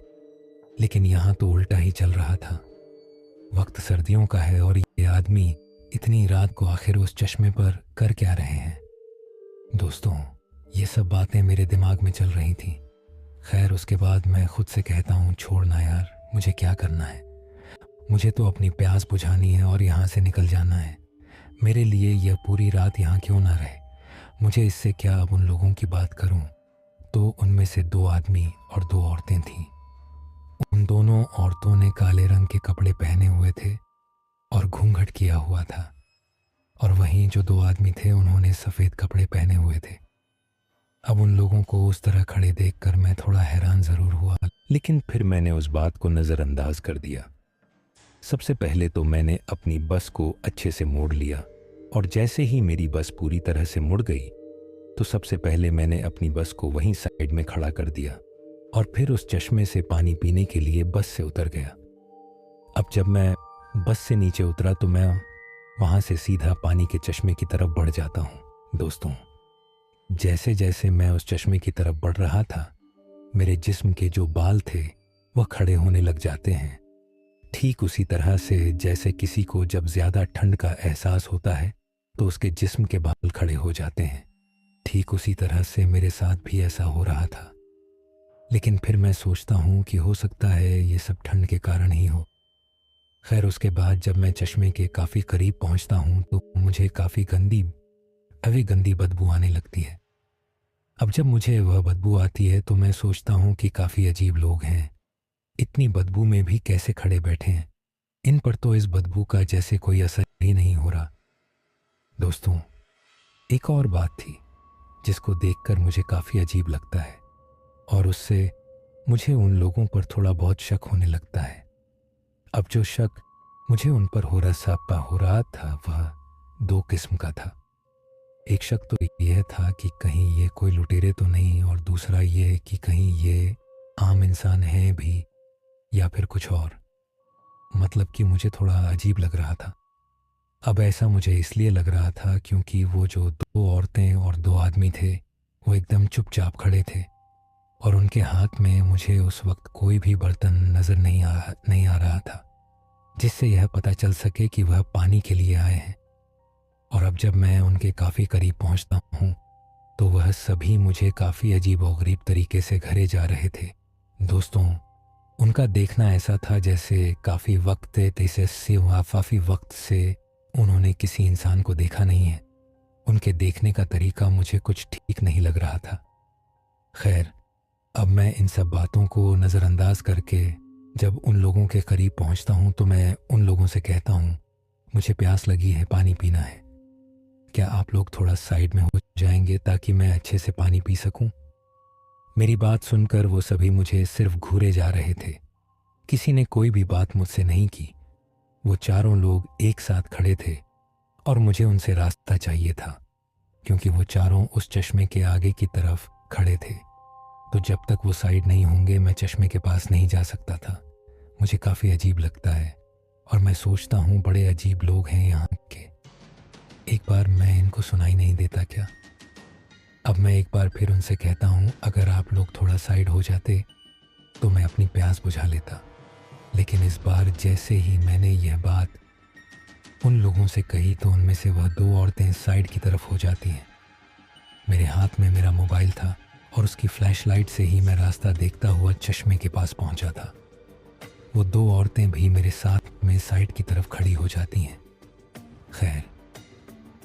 S1: लेकिन यहाँ तो उल्टा ही चल रहा था। वक्त सर्दियों का है और ये आदमी इतनी रात को आखिर उस चश्मे पर कर क्या रहे हैं। दोस्तों, ये सब बातें मेरे दिमाग में चल रही थी। खैर, उसके बाद मैं खुद से कहता हूँ, छोड़ना यार, मुझे क्या करना है, मुझे तो अपनी प्यास बुझानी है और यहाँ से निकल जाना है। मेरे लिए यह पूरी रात यहाँ क्यों ना रहे, मुझे इससे क्या। अब उन लोगों की बात करूँ तो उनमें से 2 आदमी और 2 औरतें थीं। उन दोनों औरतों ने काले रंग के कपड़े पहने हुए थे और घूंघट किया हुआ था और वहीं जो दो आदमी थे उन्होंने सफ़ेद कपड़े पहने हुए थे। अब उन लोगों को उस तरह खड़े देखकर मैं थोड़ा हैरान ज़रूर हुआ, लेकिन फिर मैंने उस बात को नज़रअंदाज कर दिया। सबसे पहले तो मैंने अपनी बस को अच्छे से मोड़ लिया, और जैसे ही मेरी बस पूरी तरह से मुड़ गई तो सबसे पहले मैंने अपनी बस को वहीं साइड में खड़ा कर दिया और फिर उस चश्मे से पानी पीने के लिए बस से उतर गया। अब जब मैं बस से नीचे उतरा तो मैं वहाँ से सीधा पानी के चश्मे की तरफ बढ़ जाता हूँ। दोस्तों, जैसे जैसे मैं उस चश्मे की तरफ बढ़ रहा था, मेरे जिस्म के जो बाल थे वह खड़े होने लग जाते हैं, ठीक उसी तरह से जैसे किसी को जब ज़्यादा ठंड का एहसास होता है तो उसके जिस्म के बाल खड़े हो जाते हैं। ठीक उसी तरह से मेरे साथ भी ऐसा हो रहा था। लेकिन फिर मैं सोचता हूँ कि हो सकता है ये सब ठंड के कारण ही हो। खैर, उसके बाद जब मैं चश्मे के काफ़ी करीब पहुँचता हूँ तो मुझे काफ़ी गंदी बदबू आने लगती है। अब जब मुझे वह बदबू आती है तो मैं सोचता हूँ कि काफ़ी अजीब लोग हैं, इतनी बदबू में भी कैसे खड़े बैठे हैं। इन पर तो इस बदबू का जैसे कोई असर ही नहीं हो रहा। दोस्तों, एक और बात थी जिसको देखकर मुझे काफ़ी अजीब लगता है, और उससे मुझे उन लोगों पर थोड़ा बहुत शक होने लगता है। अब जो शक मुझे उन पर हो रहा था वह दो किस्म का था। एक शक तो यह था कि कहीं ये कोई लुटेरे तो नहीं, और दूसरा ये कि कहीं ये आम इंसान हैं भी या फिर कुछ और। मतलब कि मुझे थोड़ा अजीब लग रहा था। अब ऐसा मुझे इसलिए लग रहा था क्योंकि वो जो दो औरतें और दो आदमी थे वो एकदम चुपचाप खड़े थे, और उनके हाथ में मुझे उस वक्त कोई भी बर्तन नज़र नहीं आ रहा था जिससे यह पता चल सके कि वह पानी के लिए आए हैं। और अब जब मैं उनके काफ़ी करीब पहुंचता हूं तो वह सभी मुझे काफ़ी अजीबोगरीब तरीके से घरे जा रहे थे। दोस्तों, उनका देखना ऐसा था जैसे काफ़ी वक्त से उन्होंने किसी इंसान को देखा नहीं है। उनके देखने का तरीका मुझे कुछ ठीक नहीं लग रहा था। खैर, अब मैं इन सब बातों को नज़रअंदाज करके जब उन लोगों के करीब पहुंचता हूं तो मैं उन लोगों से कहता हूं, मुझे प्यास लगी है, पानी पीना है। क्या आप लोग थोड़ा साइड में हो जाएंगे ताकि मैं अच्छे से पानी पी सकूं? मेरी बात सुनकर वो सभी मुझे सिर्फ घूरे जा रहे थे। किसी ने कोई भी बात मुझसे नहीं की। वो चारों लोग एक साथ खड़े थे और मुझे उनसे रास्ता चाहिए था क्योंकि वो चारों उस चश्मे के आगे की तरफ खड़े थे। तो जब तक वो साइड नहीं होंगे मैं चश्मे के पास नहीं जा सकता था। मुझे काफ़ी अजीब लगता है और मैं सोचता हूँ बड़े अजीब लोग हैं यहाँ के। एक बार मैं इनको सुनाई नहीं देता क्या? अब मैं एक बार फिर उनसे कहता हूँ, अगर आप लोग थोड़ा साइड हो जाते तो मैं अपनी प्यास बुझा लेता। लेकिन इस बार जैसे ही मैंने यह बात उन लोगों से कही तो उनमें से वह दो औरतें साइड की तरफ हो जाती हैं। मेरे हाथ में मेरा मोबाइल था और उसकी फ्लैशलाइट से ही मैं रास्ता देखता हुआ चश्मे के पास पहुंचा था। वो दो औरतें भी मेरे साथ में साइड की तरफ खड़ी हो जाती हैं। खैर,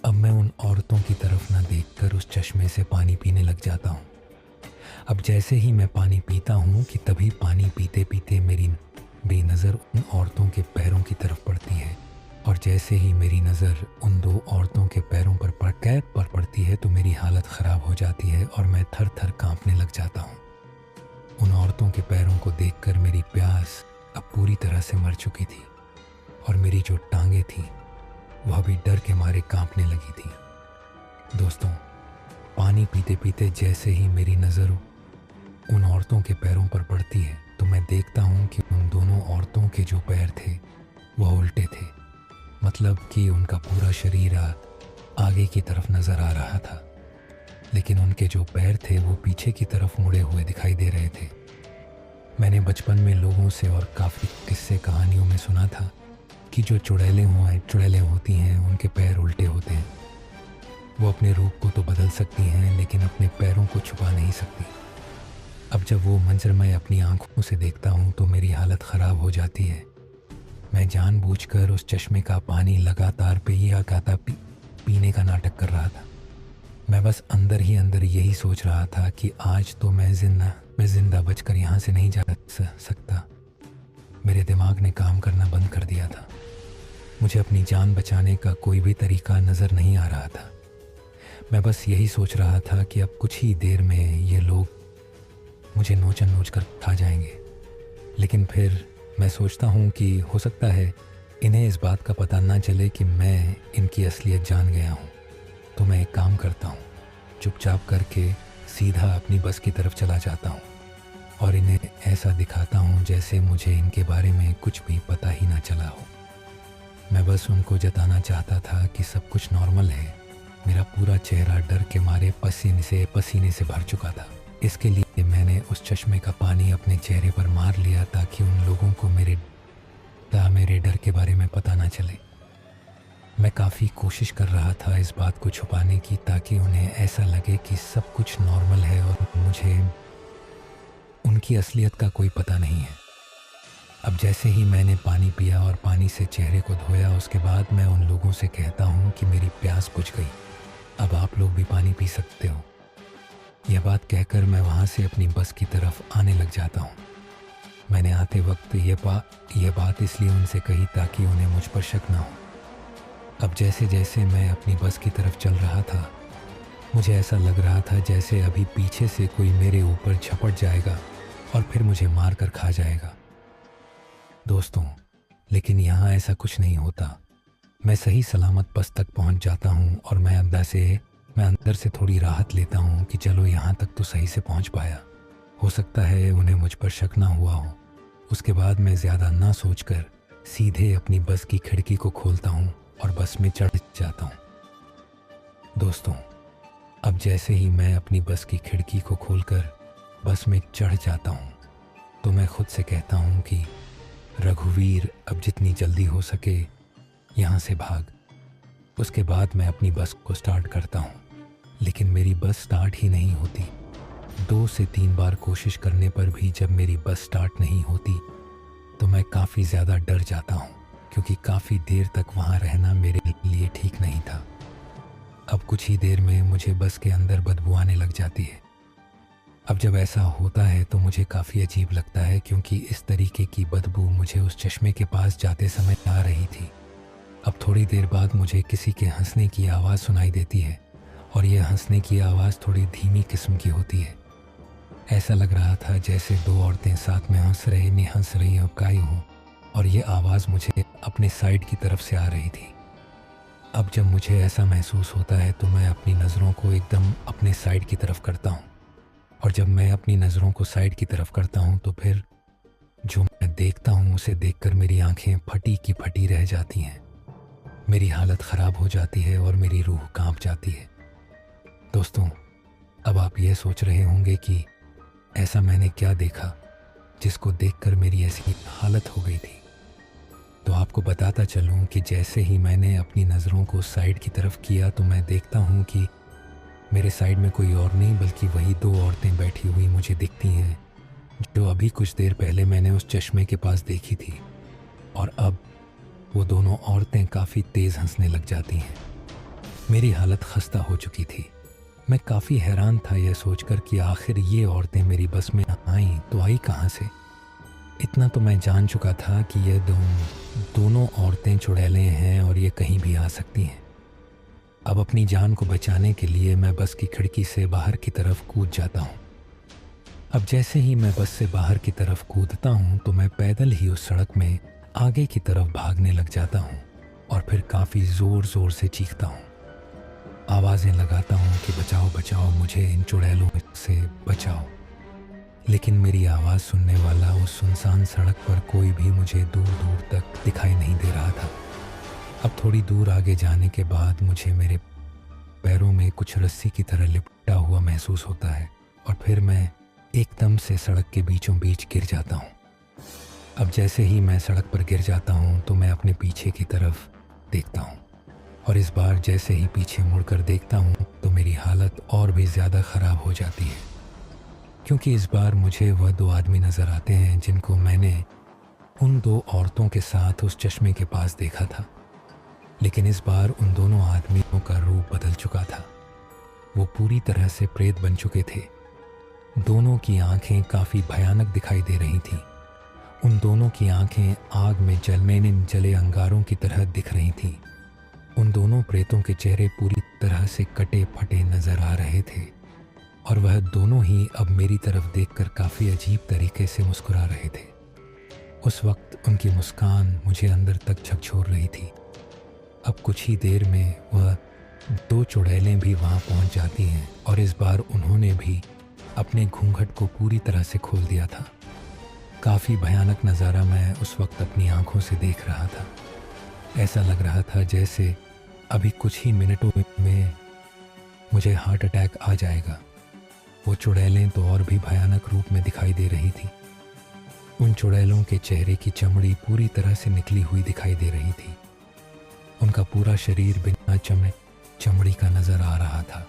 S1: अब मैं उन औरतों की तरफ ना देखकर उस चश्मे से पानी पीने लग जाता हूँ। अब जैसे ही मैं पानी पीता हूँ कि तभी पानी पीते पीते मेरी बेनज़र उन औरतों के पैरों की तरफ पड़ती है, और जैसे ही मेरी नज़र उन दो औरतों के पैरों पर पड़ती है तो मेरी हालत ख़राब हो जाती है और मैं थर थर काँपने लग जाता हूँ। उन औरतों के पैरों को देखकर मेरी प्यास अब पूरी तरह से मर चुकी थी और मेरी जो टांगें थीं वह भी डर के मारे काँपने लगी थी। दोस्तों, पानी पीते पीते जैसे ही मेरी नज़र उन औरतों के पैरों पर पड़ती है तो मैं देखता हूँ कि उन दोनों औरतों के जो पैर थे वह उल्टे थे। मतलब कि उनका पूरा शरीर आगे की तरफ नज़र आ रहा था, लेकिन उनके जो पैर थे वो पीछे की तरफ मुड़े हुए दिखाई दे रहे थे। मैंने बचपन में लोगों से और काफ़ी किस्से कहानियों में सुना था कि जो चुड़ैलें होती हैं उनके पैर उल्टे होते हैं। वो अपने रूप को तो बदल सकती हैं लेकिन अपने पैरों को छुपा नहीं सकती। अब जब वो मंजर मैं अपनी आंखों से देखता हूँ तो मेरी हालत ख़राब हो जाती है। मैं जानबूझकर उस चश्मे का पानी लगातार पीने का नाटक कर रहा था। मैं बस अंदर ही अंदर यही सोच रहा था कि आज तो मैं जिंदा बचकर यहाँ से नहीं जा सकता। मेरे दिमाग ने काम करना बंद कर दिया था। मुझे अपनी जान बचाने का कोई भी तरीका नज़र नहीं आ रहा था। मैं बस यही सोच रहा था कि अब कुछ ही देर में ये लोग मुझे नोचन नोच कर खा जाएंगे। लेकिन फिर मैं सोचता हूँ कि हो सकता है इन्हें इस बात का पता ना चले कि मैं इनकी असलियत जान गया हूँ। तो मैं एक काम करता हूँ, चुपचाप करके सीधा अपनी बस की तरफ चला जाता हूँ और इन्हें ऐसा दिखाता हूँ जैसे मुझे इनके बारे में कुछ भी पता ही ना चला हो। मैं बस उनको जताना चाहता था कि सब कुछ नॉर्मल है। मेरा पूरा चेहरा डर के मारे पसीने से भर चुका था। इसके लिए मैंने उस चश्मे का पानी अपने चेहरे पर मार लिया ताकि उन लोगों को मेरे डर के बारे में पता ना चले। मैं काफ़ी कोशिश कर रहा था इस बात को छुपाने की ताकि उन्हें ऐसा लगे कि सब कुछ नॉर्मल है और मुझे उनकी असलियत का कोई पता नहीं है। अब जैसे ही मैंने पानी पिया और पानी से चेहरे को धोया, उसके बाद मैं उन लोगों से कहता हूँ कि मेरी प्यास बुझ गई, अब आप लोग भी पानी पी सकते हो। यह बात कहकर मैं वहाँ से अपनी बस की तरफ आने लग जाता हूँ। मैंने आते वक्त ये बात इसलिए उनसे कही ताकि उन्हें मुझ पर शक ना हो। अब जैसे जैसे मैं अपनी बस की तरफ चल रहा था, मुझे ऐसा लग रहा था जैसे अभी पीछे से कोई मेरे ऊपर झपट जाएगा और फिर मुझे मार कर खा जाएगा। दोस्तों, लेकिन यहाँ ऐसा कुछ नहीं होता। मैं सही सलामत बस तक पहुँच जाता हूँ और मैं अंदर से थोड़ी राहत लेता हूँ कि चलो यहाँ तक तो सही से पहुँच पाया। हो सकता है उन्हें मुझ पर शक ना हुआ हो। उसके बाद मैं ज़्यादा ना सोचकर सीधे अपनी बस की खिड़की को खोलता हूँ और बस में चढ़ जाता हूँ। दोस्तों, अब जैसे ही मैं अपनी बस की खिड़की को खोलकर बस में चढ़ जाता हूँ तो मैं खुद से कहता हूँ कि रघुवीर, अब जितनी जल्दी हो सके यहाँ से भाग। उसके बाद मैं अपनी बस को स्टार्ट करता हूँ, लेकिन मेरी बस स्टार्ट ही नहीं होती। 2 से 3 बार कोशिश करने पर भी जब मेरी बस स्टार्ट नहीं होती तो मैं काफ़ी ज़्यादा डर जाता हूँ, क्योंकि काफ़ी देर तक वहाँ रहना मेरे लिए ठीक नहीं था। अब कुछ ही देर में मुझे बस के अंदर बदबू आने लग जाती है। अब जब ऐसा होता है तो मुझे काफ़ी अजीब लगता है, क्योंकि इस तरीके की बदबू मुझे उस चश्मे के पास जाते समय आ रही थी। अब थोड़ी देर बाद मुझे किसी के हंसने की आवाज़ सुनाई देती है और यह हंसने की आवाज़ थोड़ी धीमी किस्म की होती है। ऐसा लग रहा था जैसे 2 औरतें साथ में हंस रही अबकाई हों और ये आवाज़ मुझे अपने साइड की तरफ से आ रही थी। अब जब मुझे ऐसा महसूस होता है तो मैं अपनी नज़रों को एकदम अपने साइड की तरफ करता हूँ, और जब मैं अपनी नज़रों को साइड की तरफ करता हूँ तो फिर जो मैं देखता हूँ उसे देखकर मेरी आंखें फटी की फटी रह जाती हैं। मेरी हालत ख़राब हो जाती है और मेरी रूह कांप जाती है। दोस्तों, अब आप ये सोच रहे होंगे कि ऐसा मैंने क्या देखा जिसको देखकर मेरी ऐसी हालत हो गई थी। तो आपको बताता चलूँ कि जैसे ही मैंने अपनी नज़रों को साइड की तरफ किया तो मैं देखता हूँ कि मेरे साइड में कोई और नहीं बल्कि वही 2 औरतें बैठी हुई मुझे दिखती हैं, जो अभी कुछ देर पहले मैंने उस चश्मे के पास देखी थी। और अब वो दोनों औरतें काफ़ी तेज़ हंसने लग जाती हैं। मेरी हालत खस्ता हो चुकी थी। मैं काफ़ी हैरान था यह सोचकर कि आखिर ये औरतें मेरी बस में आईं तो आई कहाँ से। इतना तो मैं जान चुका था कि ये दोनों औरतें चुड़ैलें हैं और ये कहीं भी आ सकती हैं। अब अपनी जान को बचाने के लिए मैं बस की खिड़की से बाहर की तरफ कूद जाता हूँ। अब जैसे ही मैं बस से बाहर की तरफ कूदता हूँ तो मैं पैदल ही उस सड़क में आगे की तरफ भागने लग जाता हूँ और फिर काफ़ी ज़ोर ज़ोर से चीखता हूँ, आवाज़ें लगाता हूँ कि बचाओ बचाओ, मुझे इन चुड़ैलों से बचाओ। लेकिन मेरी आवाज़ सुनने वाला उस सुनसान सड़क पर कोई भी मुझे दूर दूर तक दिखाई नहीं दे रहा था। अब थोड़ी दूर आगे जाने के बाद मुझे मेरे पैरों में कुछ रस्सी की तरह लिपटा हुआ महसूस होता है और फिर मैं एकदम से सड़क के बीचों बीच गिर जाता हूँ। अब जैसे ही मैं सड़क पर गिर जाता हूँ तो मैं अपने पीछे की तरफ देखता हूँ, और इस बार जैसे ही पीछे मुड़कर देखता हूँ तो मेरी हालत और भी ज़्यादा ख़राब हो जाती है, क्योंकि इस बार मुझे वह 2 आदमी नज़र आते हैं जिनको मैंने उन 2 औरतों के साथ उस चश्मे के पास देखा था। लेकिन इस बार उन दोनों आदमियों का रूप बदल चुका था। वो पूरी तरह से प्रेत बन चुके थे। दोनों की आंखें काफ़ी भयानक दिखाई दे रही थीं उन दोनों की आंखें आग में जले अंगारों की तरह दिख रही थीं। उन दोनों प्रेतों के चेहरे पूरी तरह से कटे फटे नजर आ रहे थे और वह दोनों ही अब मेरी तरफ देखकर काफ़ी अजीब तरीके से मुस्कुरा रहे थे। उस वक्त उनकी मुस्कान मुझे अंदर तक झकझोर रही थी। अब कुछ ही देर में वह दो चुड़ैलें भी वहाँ पहुँच जाती हैं और इस बार उन्होंने भी अपने घूंघट को पूरी तरह से खोल दिया था। काफ़ी भयानक नज़ारा मैं उस वक्त अपनी आंखों से देख रहा था। ऐसा लग रहा था जैसे अभी कुछ ही मिनटों में मुझे हार्ट अटैक आ जाएगा। वो चुड़ैलें तो और भी भयानक रूप में दिखाई दे रही थी। उन चुड़ैलों के चेहरे की चमड़ी पूरी तरह से निकली हुई दिखाई दे रही थी। उनका पूरा शरीर बिना चमड़ी का नज़र आ रहा था।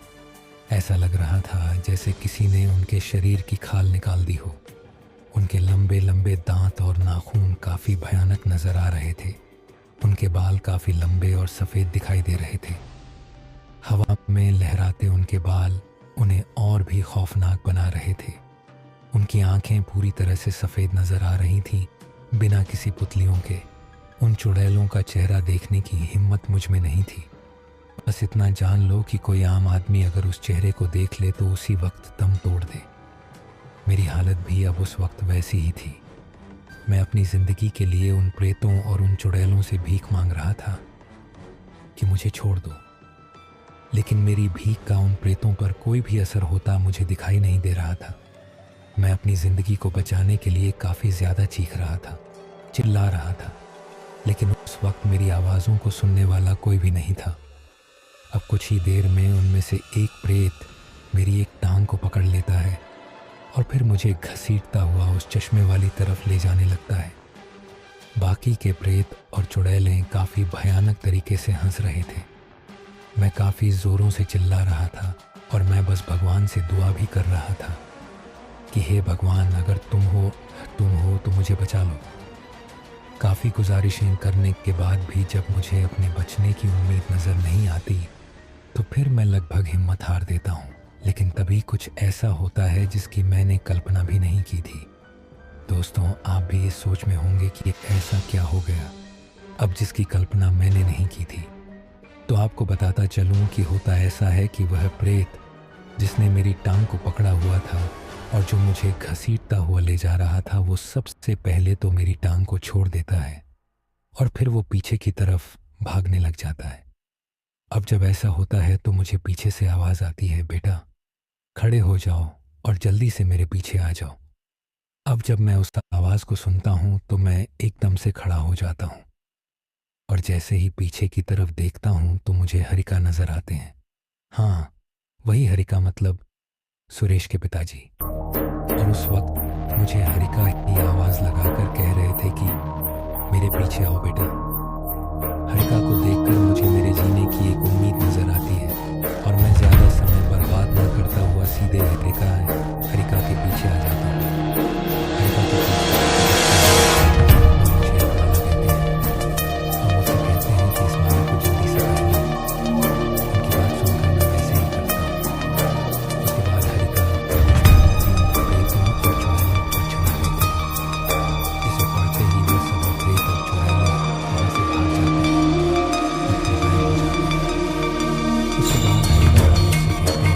S1: ऐसा लग रहा था जैसे किसी ने उनके शरीर की खाल निकाल दी हो। उनके लंबे लंबे दांत और नाखून काफ़ी भयानक नज़र आ रहे थे। उनके बाल काफ़ी लंबे और सफ़ेद दिखाई दे रहे थे। हवा में लहराते उनके बाल उन्हें और भी खौफनाक बना रहे थे। उनकी आंखें पूरी तरह से सफ़ेद नज़र आ रही थीं, बिना किसी पुतलियों के। उन चुड़ैलों का चेहरा देखने की हिम्मत मुझ में नहीं थी। बस इतना जान लो कि कोई आम आदमी अगर उस चेहरे को देख ले तो उसी वक्त दम तोड़ दे। मेरी हालत भी अब उस वक्त वैसी ही थी। मैं अपनी ज़िंदगी के लिए उन प्रेतों और उन चुड़ैलों से भीख मांग रहा था कि मुझे छोड़ दो, लेकिन मेरी भीख का उन प्रेतों पर कोई भी असर होता मुझे दिखाई नहीं दे रहा था। मैं अपनी ज़िंदगी को बचाने के लिए काफ़ी ज़्यादा चीख रहा था, चिल्ला रहा था, लेकिन उस वक्त मेरी आवाज़ों को सुनने वाला कोई भी नहीं था। अब कुछ ही देर में उनमें से एक प्रेत मेरी एक टांग को पकड़ लेता है और फिर मुझे घसीटता हुआ उस चश्मे वाली तरफ ले जाने लगता है। बाकी के प्रेत और चुड़ैलें काफ़ी भयानक तरीके से हंस रहे थे। मैं काफ़ी ज़ोरों से चिल्ला रहा था और मैं बस भगवान से दुआ भी कर रहा था कि हे भगवान, अगर तुम हो तो मुझे बचा लो। काफ़ी गुजारिशें करने के बाद भी जब मुझे अपने बचने की उम्मीद नज़र नहीं आती तो फिर मैं लगभग हिम्मत हार देता हूँ। लेकिन तभी कुछ ऐसा होता है जिसकी मैंने कल्पना भी नहीं की थी। दोस्तों, आप भी इस सोच में होंगे कि ऐसा क्या हो गया अब जिसकी कल्पना मैंने नहीं की थी। तो आपको बताता चलूं कि होता ऐसा है कि वह प्रेत जिसने मेरी टांग को पकड़ा हुआ था और जो मुझे घसीटता हुआ ले जा रहा था, वो सबसे पहले तो मेरी टांग को छोड़ देता है और फिर वो पीछे की तरफ भागने लग जाता है। अब जब ऐसा होता है तो मुझे पीछे से आवाज़ आती है, बेटा खड़े हो जाओ और जल्दी से मेरे पीछे आ जाओ। अब जब मैं उस आवाज़ को सुनता हूँ तो मैं एकदम से खड़ा हो जाता हूँ और जैसे ही पीछे की तरफ देखता हूँ तो मुझे हरिका नज़र आते हैं। हाँ, वही हरिका, मतलब सुरेश के पिताजी। और उस वक्त मुझे हरिका ही आवाज़ लगाकर कह रहे थे कि मेरे पीछे आओ बेटा। हरिका को देखकर मुझे मेरे जीने की एक उम्मीद नज़र आती है और मैं ज़्यादा समय बर्बाद न करता हुआ सीधे हरिका के पीछे आ जाता हूँ। हरिका के पीछे मुझे एक माला देते हैं और मुझसे कहते हैं कि इस माला को जल्दी से पहन लो। उनकी बात सुनकर मैं वैसे ही करता हूँ। उसके बाद हरिका तीन प्रेतों और चुड़ैलों पर चढ़ा देते हैं, जिसे पढ़ते ही वो सभी प्रेत और चुड़ैलें वहाँ से भाग जाते हैं और फिर गायब हो जाते हैं। उसके बाद हरिका मुझसे कहते हैं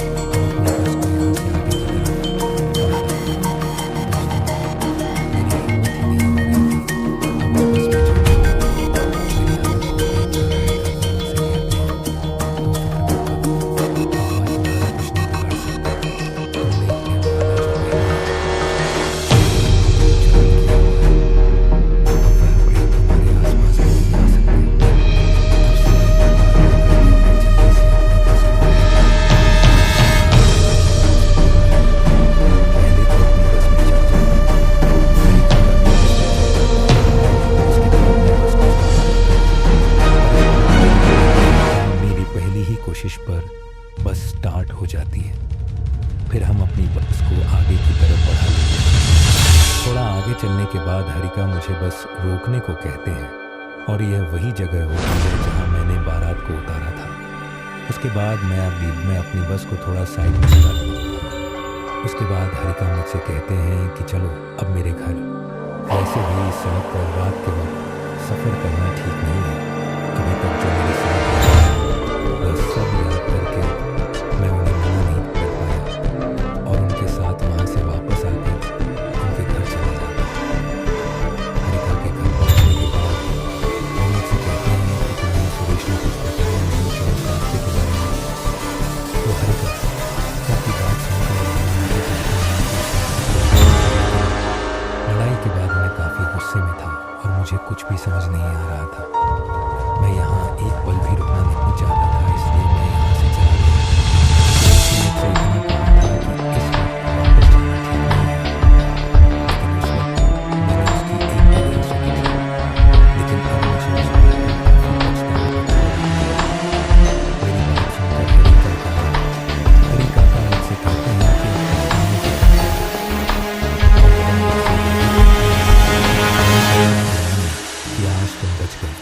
S1: कि चलो हम अपने बस को यहाँ से आगे की तरफ बढ़ा लेते हैं। दोस्तों, मेरी हिम्मत ही नहीं हो रही थी। अब मैं बस में चढ़ गया। मेरी हालत को देखकर हरिका मुझसे कहते हैं, तुम फिक्र मत करो, भगवान तुम्हारा कुछ नहीं बिगाड़ सकता। तुमने यह माला जो पहनी है उच्चारण किया हुआ है, अब वह प्रेत तुम्हारे आसपास नहीं आ सकते। अब समय बर्बाद न करते हुए जल्दी से अपने बस को आगे पहले तो अपनी बस में चढ़ जाओ। हरिका अपनी बस में चढ़ता है। उसके बाद मैं बस को स्टार्ट करता हूँ। मेरी पहली ही कोशिश पर बस स्टार्ट हो जाती है। फिर हम अपनी बस को आगे की तरफ बढ़ा लेते हैं। थोड़ा आगे चलने के बाद हरिका मुझे बस रोकने को कहते हैं और यह वही जगह होती है जहां मैंने बारात को उतारा था। उसके बाद मैं अपनी बस को थोड़ा साइड में लगा दूँ। उसके बाद हरिका मुझसे कहते हैं कि चलो अब मेरे घर। वैसे भी इस सड़क पर रात के वक्त सफ़र करना ठीक नहीं है। अभी तक जो मेरे साथ हुआ है, वह सब याद करके मैं उन्हें मना नहीं कर पाया और उनके साथ वहाँ से वापस आकर उनके घर चला जाता। हरिका के घर पहुँचने के बाद वो मुझसे कहते हैं कि तुम्हें सुरेश ने कुछ बताया नहीं जो उस रास्ते के बारे में। तो हरिका सबकी बात सुनकर मुझे कहते हैं कि लड़ाई के बाद मैं काफ़ी गुस्से में था और मुझे कुछ भी समझ नहीं आ रहा था। मैं यहाँ एक पल भी रुकना नहीं चाहता था, इसलिए मैं यहाँ से चला गया। उसने मुझसे इतना कहा था कि इस वक्त वापस जाना ठीक नहीं है, लेकिन उस वक्त मैंने उसकी एक भी नहीं सुनी थी। लेकिन अब मुझे उस बात पर काफ़ी पछतावा होता है। मेरी बात सुनकर हरी काका मुझसे कहते हैं कि पछताने की क्या बात है। और वह मुझसे कि आज तुम बच गए।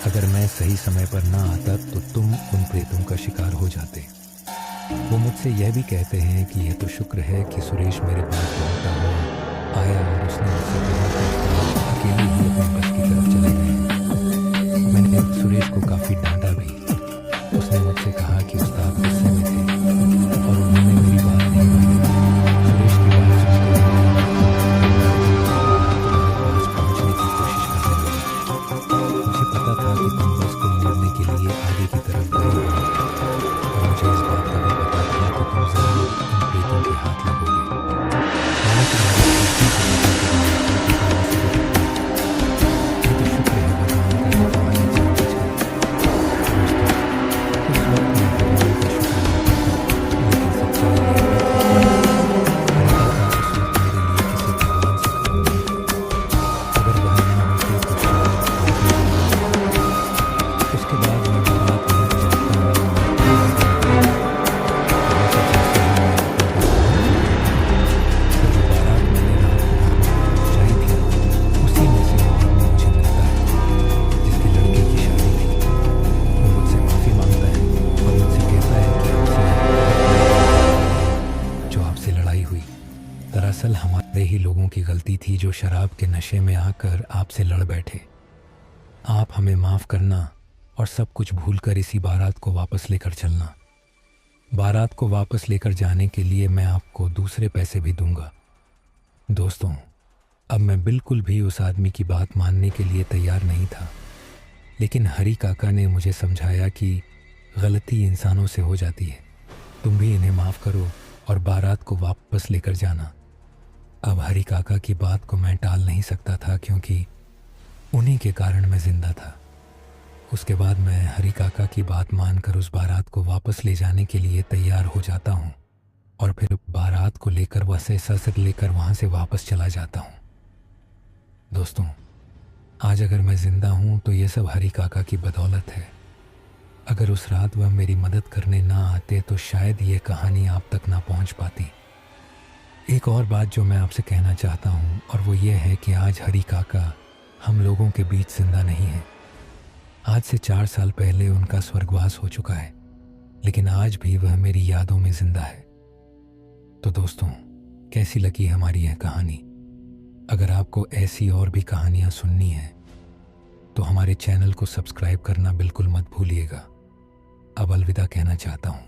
S1: अगर मैं सही समय पर ना आता तो तुम उन प्रेतों का शिकार हो जाते। वो मुझसे यह भी कहते हैं कि यह तो शुक्र है कि सुरेश मेरे पास दौड़ता हुआ आया और उसने मुझसे कहा कि उस्ताद अकेले ही अपने बस की तरफ चले गए। मैंने सुरेश को काफ़ी डांटा भी। उसने मुझसे कहा कि उस्ताद गुस्से में थे और उन्होंने मेरी बात नहीं मानी। सुरेश की बात सुनकर तुम्हारे पास पहुंचने की कोशिश करने लगी। मुझे पता था कि तुम बस को मोड़ने के लिए आगे की तरफ गए हो और मुझे इस बात का भी पता था कि तुम जरूर उन प्रेतों के हाथ लगोगे। मैंने तुम्हारी गलती को पता किया। ये तो शुक्र है भगवान का कि तुम्हारी जान बच गई। दोस्तों, उस वक्त मैं भगवान का शुक्र अदा करता, लेकिन सच्चाई यह भी थी कि हरिका उस वक्त मेरे लिए किसी भगवान से कम नहीं थे। अगर वह ना होते तो शायद आज मेरी मौत ना होती। उसके बाद मैं बारात में जाता हूँ और हमेशा चाहता हूँ मैं अपने बस पहुँच जाऊँ। तो जो बारात मैंने रात को वहाँ पहुँचाई थी, उसी में से वो आदमी मुझे मिलता है जिसके लड़के की शादी थी। वो मुझसे माफ़ी मांगता है और मुझसे कहता है कि जो आपसे लड़ाई हुई दरअसल हमारे ही लोगों की गलती थी जो शराब के नशे में आकर आपसे लड़ बैठे। आप हमें माफ़ करना और सब कुछ भूलकर इसी बारात को वापस लेकर चलना। बारात को वापस लेकर जाने के लिए मैं आपको दूसरे पैसे भी दूंगा। दोस्तों, अब मैं बिल्कुल भी उस आदमी की बात मानने के लिए तैयार नहीं था, लेकिन हरी काका ने मुझे समझाया कि गलती इंसानों से हो जाती है। तुम भी इन्हें माफ़ करो और बारात को वापस लेकर जाना। अब हरी काका की बात को मैं टाल नहीं सकता था क्योंकि उन्हीं के कारण मैं जिंदा था। उसके बाद मैं हरी काका की बात मानकर उस बारात को वापस ले जाने के लिए तैयार हो जाता हूँ और फिर बारात को लेकर वैसे ससक लेकर वहाँ से वापस चला जाता हूँ। दोस्तों, आज अगर मैं ज़िंदा हूँ तो ये सब हरी काका की बदौलत है। अगर उस रात वह मेरी मदद करने ना आते तो शायद ये कहानी आप तक ना पहुँच पाती। एक और बात जो मैं आपसे कहना चाहता हूँ और वो ये है कि आज हरी काका हम लोगों के बीच जिंदा नहीं है। आज से 4 साल पहले उनका स्वर्गवास हो चुका है, लेकिन आज भी वह मेरी यादों में जिंदा है। तो दोस्तों, कैसी लगी हमारी यह कहानी? अगर आपको ऐसी और भी कहानियाँ सुननी हैं तो हमारे चैनल को सब्सक्राइब करना बिल्कुल मत भूलिएगा। अब अलविदा कहना चाहता हूँ।